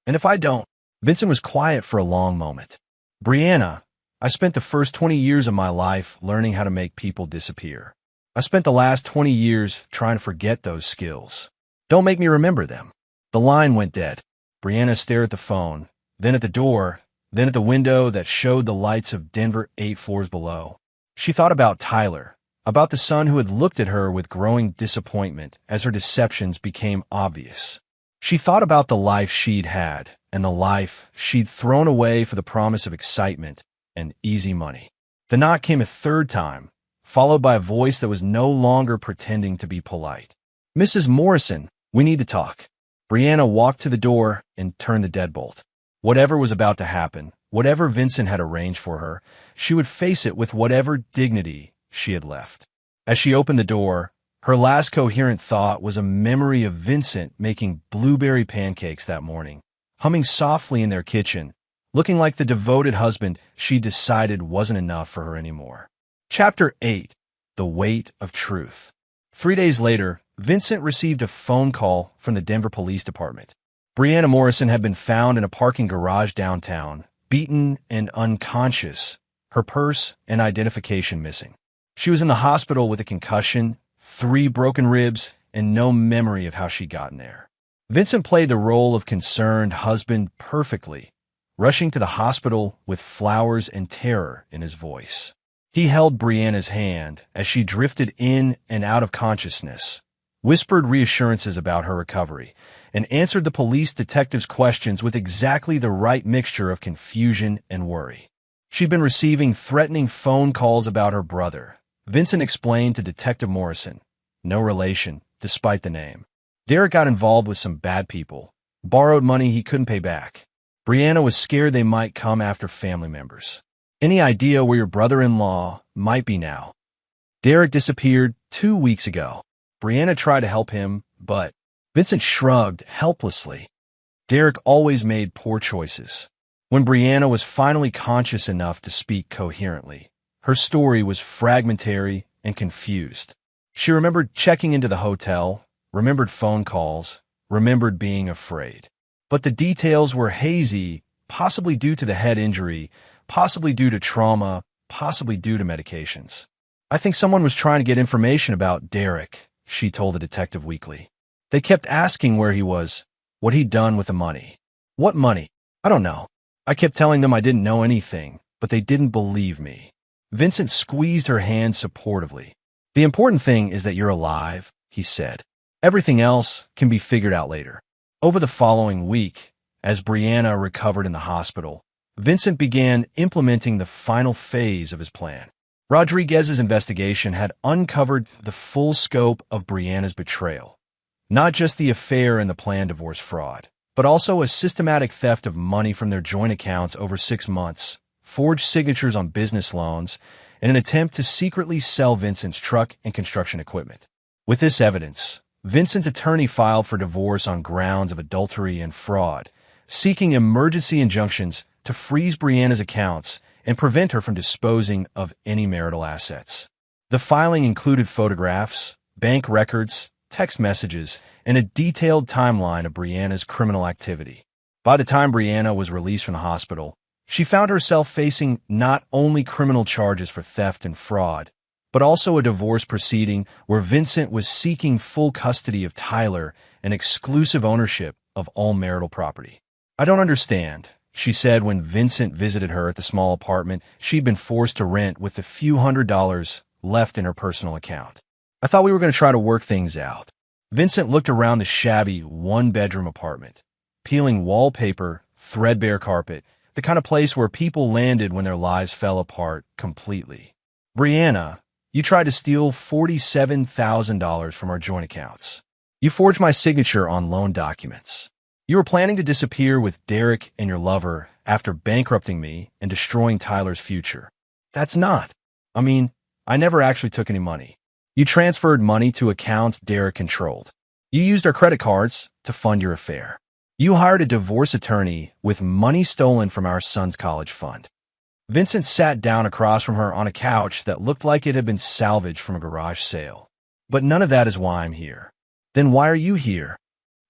"And if I don't?" Vincent was quiet for a long moment. "Brianna, I spent the first 20 years of my life learning how to make people disappear. I spent the last 20 years trying to forget those skills. Don't make me remember them." The line went dead. Brianna stared at the phone, then at the door, then at the window that showed the lights of Denver 8 floors below. She thought about Tyler, about the son who had looked at her with growing disappointment as her deceptions became obvious. She thought about the life she'd had and the life she'd thrown away for the promise of excitement and easy money. The knock came a third time, followed by a voice that was no longer pretending to be polite. "Mrs. Morrison, we need to talk." Brianna walked to the door and turned the deadbolt. Whatever was about to happen, whatever Vincent had arranged for her, she would face it with whatever dignity she had left. As she opened the door, her last coherent thought was a memory of Vincent making blueberry pancakes that morning, humming softly in their kitchen, looking like the devoted husband she decided wasn't enough for her anymore. Chapter 8. The Weight of Truth. 3 days later, Vincent received a phone call from the Denver Police Department. Brianna Morrison had been found in a parking garage downtown, beaten and unconscious, her purse and identification missing. She was in the hospital with a concussion, 3 broken ribs, and no memory of how she'd gotten there. Vincent played the role of concerned husband perfectly, rushing to the hospital with flowers and terror in his voice. He held Brianna's hand as she drifted in and out of consciousness, whispered reassurances about her recovery, and answered the police detective's questions with exactly the right mixture of confusion and worry. She'd been receiving threatening phone calls about her brother. Vincent explained to Detective Morrison. No relation, despite the name. Derek got involved with some bad people, borrowed money he couldn't pay back. Brianna was scared they might come after family members. Any idea where your brother-in-law might be now? Derek disappeared 2 weeks ago. Brianna tried to help him, but Vincent shrugged helplessly. Derek always made poor choices. When Brianna was finally conscious enough to speak coherently, her story was fragmentary and confused. She remembered checking into the hotel, remembered phone calls, remembered being afraid. But the details were hazy, possibly due to the head injury, possibly due to trauma, possibly due to medications. I think someone was trying to get information about Derek, she told the detective weakly. They kept asking where he was, what he'd done with the money. What money? I don't know. I kept telling them I didn't know anything, but they didn't believe me. Vincent squeezed her hand supportively. The important thing is that you're alive, he said. Everything else can be figured out later. Over the following week, as Brianna recovered in the hospital, Vincent began implementing the final phase of his plan. Rodriguez's investigation had uncovered the full scope of Brianna's betrayal. Not just the affair and the planned divorce fraud, but also a systematic theft of money from their joint accounts over 6 months, forged signatures on business loans, and an attempt to secretly sell Vincent's truck and construction equipment. With this evidence, Vincent's attorney filed for divorce on grounds of adultery and fraud, seeking emergency injunctions to freeze Brianna's accounts and prevent her from disposing of any marital assets. The filing included photographs, bank records, text messages, and a detailed timeline of Brianna's criminal activity. By the time Brianna was released from the hospital, she found herself facing not only criminal charges for theft and fraud, but also a divorce proceeding where Vincent was seeking full custody of Tyler and exclusive ownership of all marital property. I don't understand, she said when Vincent visited her at the small apartment she'd been forced to rent with the few $100s left in her personal account. I thought we were going to try to work things out. Vincent looked around the shabby one-bedroom apartment, peeling wallpaper, threadbare carpet, the kind of place where people landed when their lives fell apart completely. Brianna, you tried to steal $47,000 from our joint accounts. You forged my signature on loan documents. You were planning to disappear with Derek and your lover after bankrupting me and destroying Tyler's future. That's not. I never actually took any money. You transferred money to accounts Derek controlled. You used our credit cards to fund your affair. You hired a divorce attorney with money stolen from our son's college fund. Vincent sat down across from her on a couch that looked like it had been salvaged from a garage sale. But none of that is why I'm here. Then why are you here?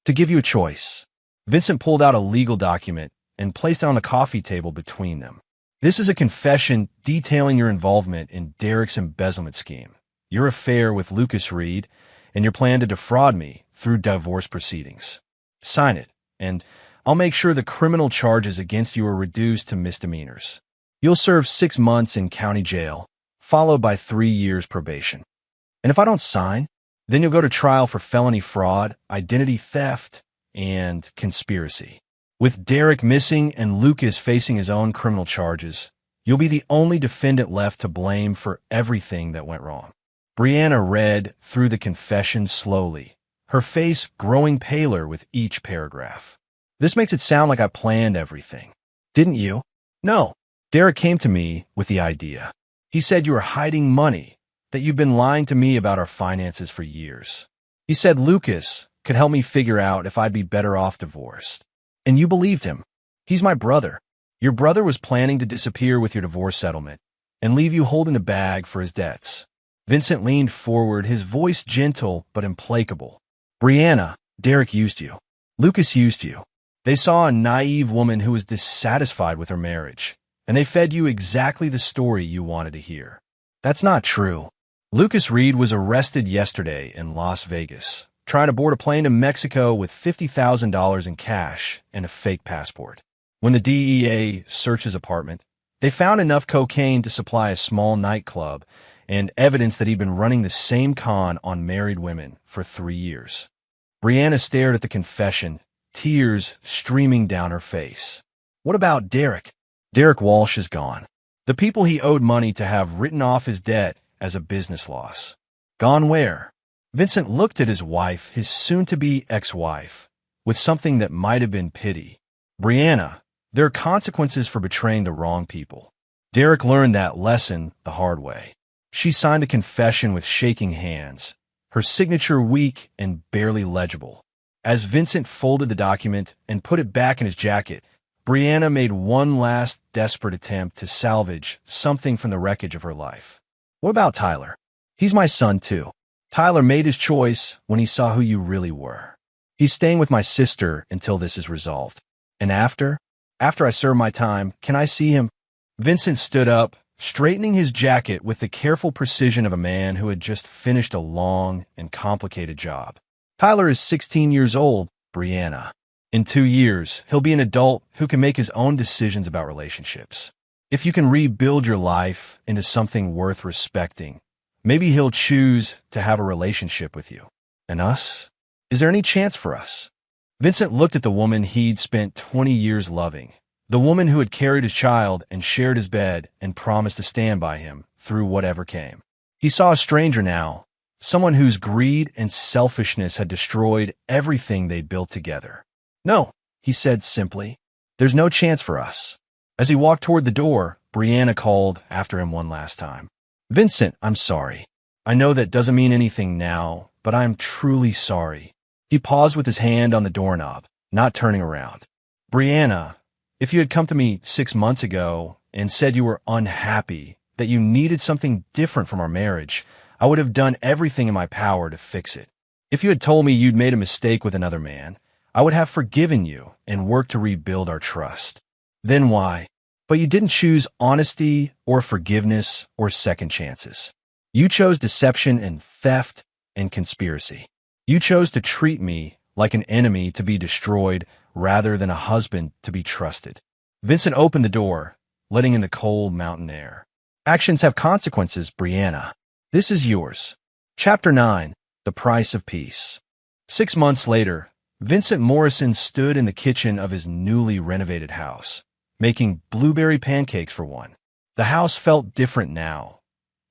To give you a choice. Vincent pulled out a legal document and placed it on the coffee table between them. This is a confession detailing your involvement in Derek's embezzlement scheme, your affair with Lucas Reed, and your plan to defraud me through divorce proceedings. Sign it, and I'll make sure the criminal charges against you are reduced to misdemeanors. You'll serve 6 months in county jail, followed by 3 years probation. And if I don't sign, then you'll go to trial for felony fraud, identity theft, and conspiracy. With Derek missing and Lucas facing his own criminal charges, you'll be the only defendant left to blame for everything that went wrong. Brianna read through the confession slowly, her face growing paler with each paragraph. This makes it sound like I planned everything. Didn't you? No. Derek came to me with the idea. He said you were hiding money, that you've been lying to me about our finances for years. He said Lucas could help me figure out if I'd be better off divorced. And you believed him. He's my brother. Your brother was planning to disappear with your divorce settlement and leave you holding the bag for his debts. Vincent leaned forward, his voice gentle but implacable. Brianna, Derek used you. Lucas used you. They saw a naive woman who was dissatisfied with her marriage, and they fed you exactly the story you wanted to hear. That's not true. Lucas Reed was arrested yesterday in Las Vegas, trying to board a plane to Mexico with $50,000 in cash and a fake passport. When the DEA searched his apartment, They found enough cocaine to supply a small nightclub and evidence that he'd been running the same con on married women for 3 years. Brianna stared at the confession, tears streaming down her face. What about Derek? Derek Walsh is gone. The people he owed money to have written off his debt as a business loss. Gone where? Vincent looked at his wife, his soon-to-be ex-wife, with something that might have been pity. Brianna, there are consequences for betraying the wrong people. Derek learned that lesson the hard way. She signed the confession with shaking hands, her signature weak and barely legible. As Vincent folded the document and put it back in his jacket, Brianna made one last desperate attempt to salvage something from the wreckage of her life. What about Tyler? He's my son, too. Tyler made his choice when he saw who you really were. He's staying with my sister until this is resolved. And after I serve my time, can I see him? Vincent stood up, straightening his jacket with the careful precision of a man who had just finished a long and complicated job. Tyler is 16 years old, Brianna. In 2 years, he'll be an adult who can make his own decisions about relationships. If you can rebuild your life into something worth respecting, maybe he'll choose to have a relationship with you. And us? Is there any chance for us? Vincent looked at the woman he'd spent 20 years loving, the woman who had carried his child and shared his bed and promised to stand by him through whatever came. He saw a stranger now, someone whose greed and selfishness had destroyed everything they'd built together. No, he said simply. There's no chance for us. As he walked toward the door, Brianna called after him one last time. Vincent, I'm sorry. I know that doesn't mean anything now, but I'm truly sorry. He paused with his hand on the doorknob, not turning around. Brianna, if you had come to me 6 months ago and said you were unhappy, that you needed something different from our marriage, I would have done everything in my power to fix it. If you had told me you'd made a mistake with another man, I would have forgiven you and worked to rebuild our trust. Then why? But you didn't choose honesty or forgiveness or second chances. You chose deception and theft and conspiracy. You chose to treat me like an enemy to be destroyed rather than a husband to be trusted. Vincent opened the door, letting in the cold mountain air. Actions have consequences, Brianna. This is yours. Chapter 9, The Price of Peace. 6 months later, Vincent Morrison stood in the kitchen of his newly renovated house, making blueberry pancakes for one. The house felt different now.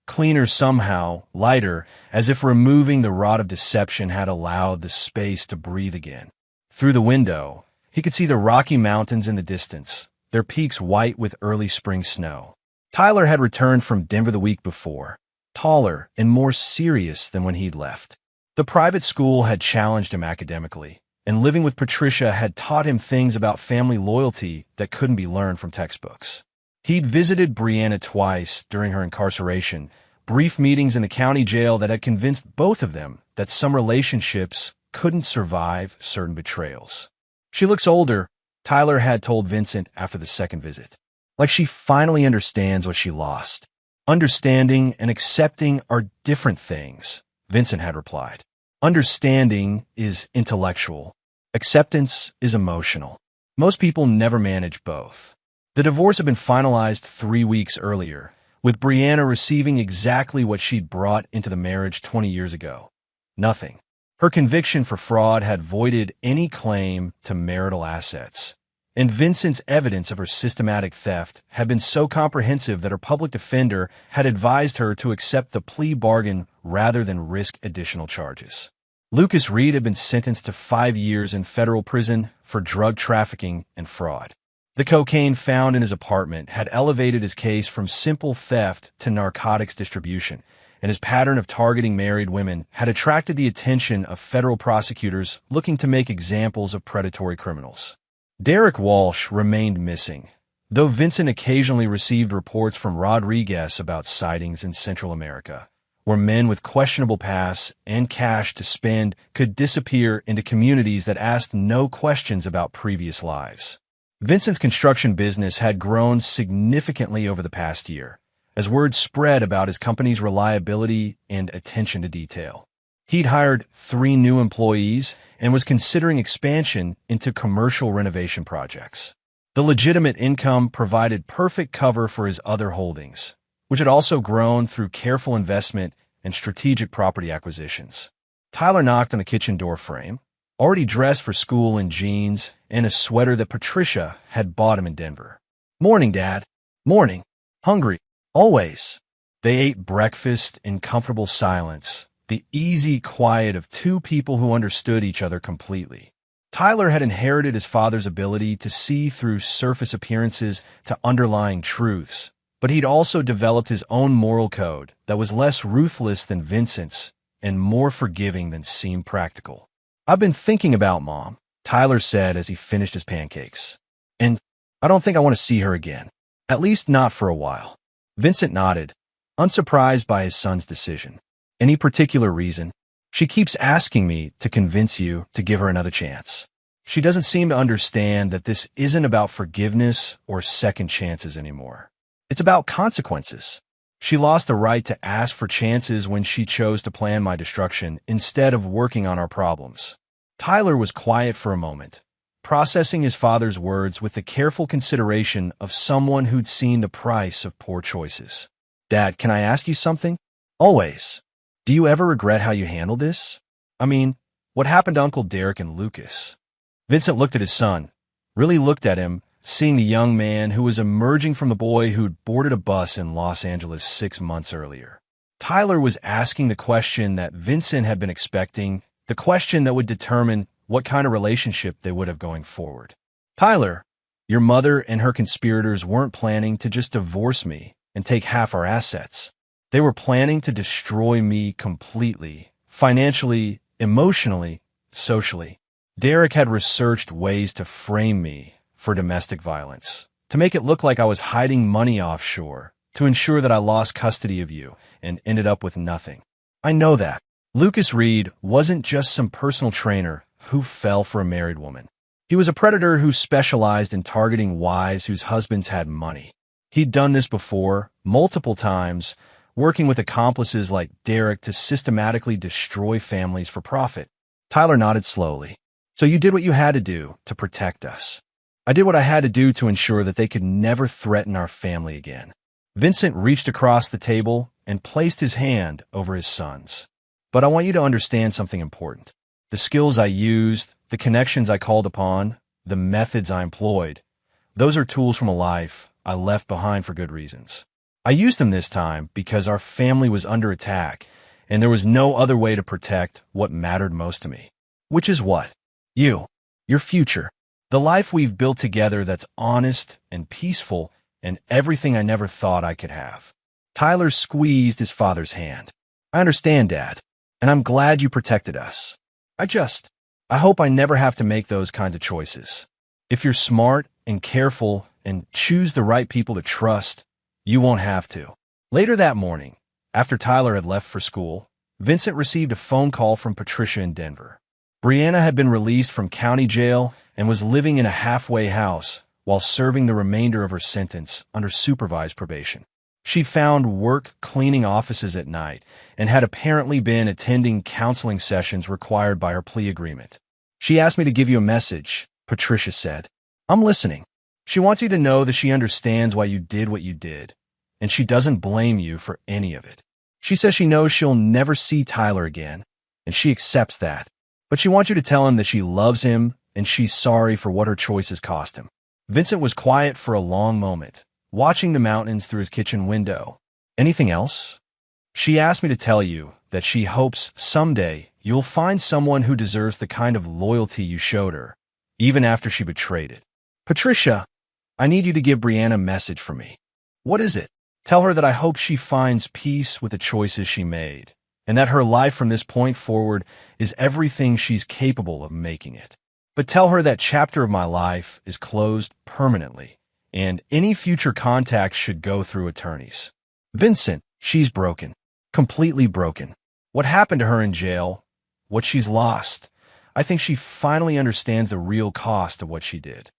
Cleaner somehow, lighter, as if removing the rot of deception had allowed the space to breathe again. Through the window, he could see the Rocky Mountains in the distance, their peaks white with early spring snow. Tyler had returned from Denver the week before, taller and more serious than when he'd left. The private school had challenged him academically, and living with Patricia had taught him things about family loyalty that couldn't be learned from textbooks. He'd visited Brianna twice during her incarceration, brief meetings in the county jail that had convinced both of them that some relationships couldn't survive certain betrayals. She looks older, Tyler had told Vincent after the second visit. Like she finally understands what she lost. Understanding and accepting are different things, Vincent had replied. Understanding is intellectual. Acceptance is emotional. Most people never manage both. The divorce had been finalized 3 weeks earlier, with Brianna receiving exactly what she'd brought into the marriage 20 years ago. Nothing. Her conviction for fraud had voided any claim to marital assets, and Vincent's evidence of her systematic theft had been so comprehensive that her public defender had advised her to accept the plea bargain rather than risk additional charges. Lucas Reed had been sentenced to 5 years in federal prison for drug trafficking and fraud. The cocaine found in his apartment had elevated his case from simple theft to narcotics distribution, and his pattern of targeting married women had attracted the attention of federal prosecutors looking to make examples of predatory criminals. Derek Walsh remained missing, though Vincent occasionally received reports from Rodriguez about sightings in Central America, where men with questionable pasts and cash to spend could disappear into communities that asked no questions about previous lives. Vincent's construction business had grown significantly over the past year, as word spread about his company's reliability and attention to detail. He'd hired 3 new employees and was considering expansion into commercial renovation projects. The legitimate income provided perfect cover for his other holdings, which had also grown through careful investment and strategic property acquisitions. Tyler knocked on the kitchen door frame, already dressed for school in jeans and a sweater that Patricia had bought him in Denver. "Morning, Dad." "Morning. Hungry." "Always." They ate breakfast in comfortable silence, the easy quiet of two people who understood each other completely. Tyler had inherited his father's ability to see through surface appearances to underlying truths, but he'd also developed his own moral code that was less ruthless than Vincent's and more forgiving than seemed practical. "I've been thinking about Mom," Tyler said as he finished his pancakes. "And I don't think I want to see her again. At least not for a while." Vincent nodded, unsurprised by his son's decision. "Any particular reason?" "She keeps asking me to convince you to give her another chance. She doesn't seem to understand that this isn't about forgiveness or second chances anymore. It's about consequences. She lost the right to ask for chances when she chose to plan my destruction instead of working on our problems." Tyler was quiet for a moment, processing his father's words with the careful consideration of someone who'd seen the price of poor choices. "Dad, can I ask you something?" "Always." "Do you ever regret how you handled this? I mean, what happened to Uncle Derek and Lucas?" Vincent looked at his son, really looked at him, seeing the young man who was emerging from the boy who'd boarded a bus in Los Angeles 6 months earlier. Tyler was asking the question that Vincent had been expecting, the question that would determine what kind of relationship they would have going forward. "Tyler, your mother and her conspirators weren't planning to just divorce me and take half our assets. They were planning to destroy me completely, financially, emotionally, socially. Derek had researched ways to frame me for domestic violence, to make it look like I was hiding money offshore, to ensure that I lost custody of you and ended up with nothing. I know that. Lucas Reed wasn't just some personal trainer who fell for a married woman. He was a predator who specialized in targeting wives whose husbands had money. He'd done this before, multiple times, working with accomplices like Derek to systematically destroy families for profit." Tyler nodded slowly. "So you did what you had to do to protect us." "I did what I had to do to ensure that they could never threaten our family again." Vincent reached across the table and placed his hand over his son's. "But I want you to understand something important. The skills I used, the connections I called upon, the methods I employed, those are tools from a life I left behind for good reasons. I used them this time because our family was under attack, and there was no other way to protect what mattered most to me." "Which is what?" "You. Your future. The life we've built together that's honest and peaceful and everything I never thought I could have." Tyler squeezed his father's hand. "I understand, Dad, and I'm glad you protected us. I hope I never have to make those kinds of choices. If you're smart and careful and choose the right people to trust, you won't have to." Later that morning, after Tyler had left for school, Vincent received a phone call from Patricia in Denver. Brianna had been released from county jail and was living in a halfway house while serving the remainder of her sentence under supervised probation. She found work cleaning offices at night and had apparently been attending counseling sessions required by her plea agreement. "She asked me to give you a message," Patricia said. "I'm listening. She wants you to know that she understands why you did what you did, and she doesn't blame you for any of it. She says she knows she'll never see Tyler again, and she accepts that. But she wants you to tell him that she loves him and she's sorry for what her choices cost him." Vincent was quiet for a long moment, watching the mountains through his kitchen window. "Anything else?" "She asked me to tell you that she hopes someday you'll find someone who deserves the kind of loyalty you showed her, even after she betrayed it." "Patricia, I need you to give Brianna a message from me." "What is it?" "Tell her that I hope she finds peace with the choices she made, and that her life from this point forward is everything she's capable of making it. But tell her that chapter of my life is closed permanently, and any future contact should go through attorneys." "Vincent, she's broken. Completely broken. What happened to her in jail, what she's lost, I think she finally understands the real cost of what she did."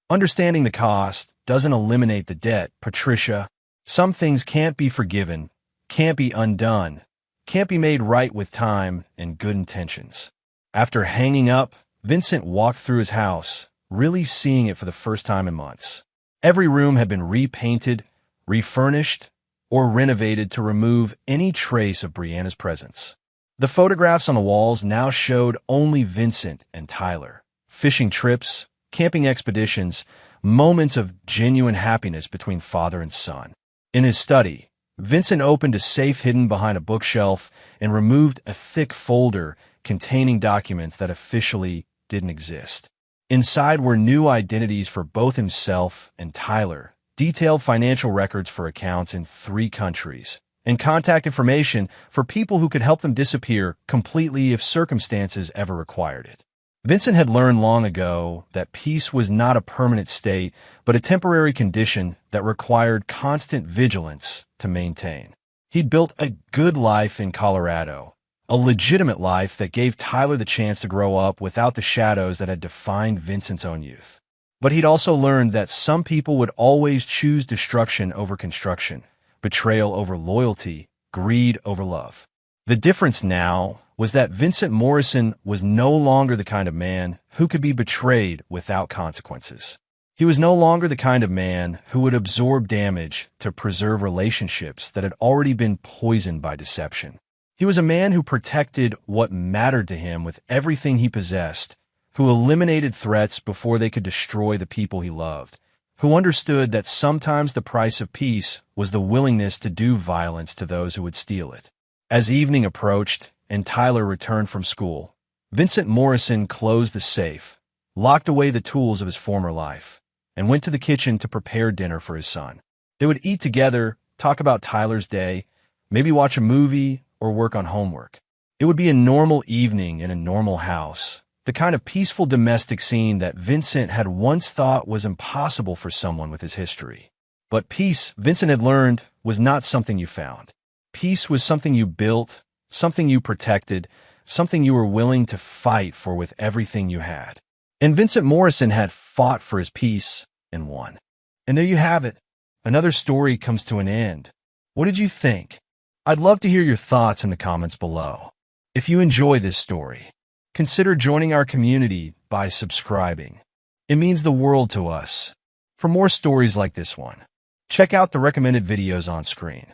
"Understanding the cost doesn't eliminate the debt, Patricia. Some things can't be forgiven, can't be undone, can't be made right with time and good intentions." After hanging up, Vincent walked through his house, really seeing it for the first time in months. Every room had been repainted, refurnished, or renovated to remove any trace of Brianna's presence. The photographs on the walls now showed only Vincent and Tyler. Fishing trips, camping expeditions, moments of genuine happiness between father and son. In his study, Vincent opened a safe hidden behind a bookshelf and removed a thick folder containing documents that officially didn't exist. Inside were new identities for both himself and Tyler, detailed financial records for accounts in 3 countries, and contact information for people who could help them disappear completely if circumstances ever required it. Vincent had learned long ago that peace was not a permanent state, but a temporary condition that required constant vigilance to maintain. He'd built a good life in Colorado, a legitimate life that gave Tyler the chance to grow up without the shadows that had defined Vincent's own youth. But he'd also learned that some people would always choose destruction over construction, betrayal over loyalty, greed over love. The difference now was that Vincent Morrison was no longer the kind of man who could be betrayed without consequences. He was no longer the kind of man who would absorb damage to preserve relationships that had already been poisoned by deception. He was a man who protected what mattered to him with everything he possessed, who eliminated threats before they could destroy the people he loved, who understood that sometimes the price of peace was the willingness to do violence to those who would steal it. As evening approached and Tyler returned from school, Vincent Morrison closed the safe, locked away the tools of his former life, and went to the kitchen to prepare dinner for his son. They would eat together, talk about Tyler's day, maybe watch a movie or work on homework. It would be a normal evening in a normal house, the kind of peaceful domestic scene that Vincent had once thought was impossible for someone with his history. But peace, Vincent had learned, was not something you found. Peace was something you built, something you protected, something you were willing to fight for with everything you had. And Vincent Morrison had fought for his peace and won. And there you have it. Another story comes to an end. What did you think? I'd love to hear your thoughts in the comments below. If you enjoy this story, consider joining our community by subscribing. It means the world to us. For more stories like this one, check out the recommended videos on screen.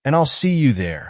And I'll see you there.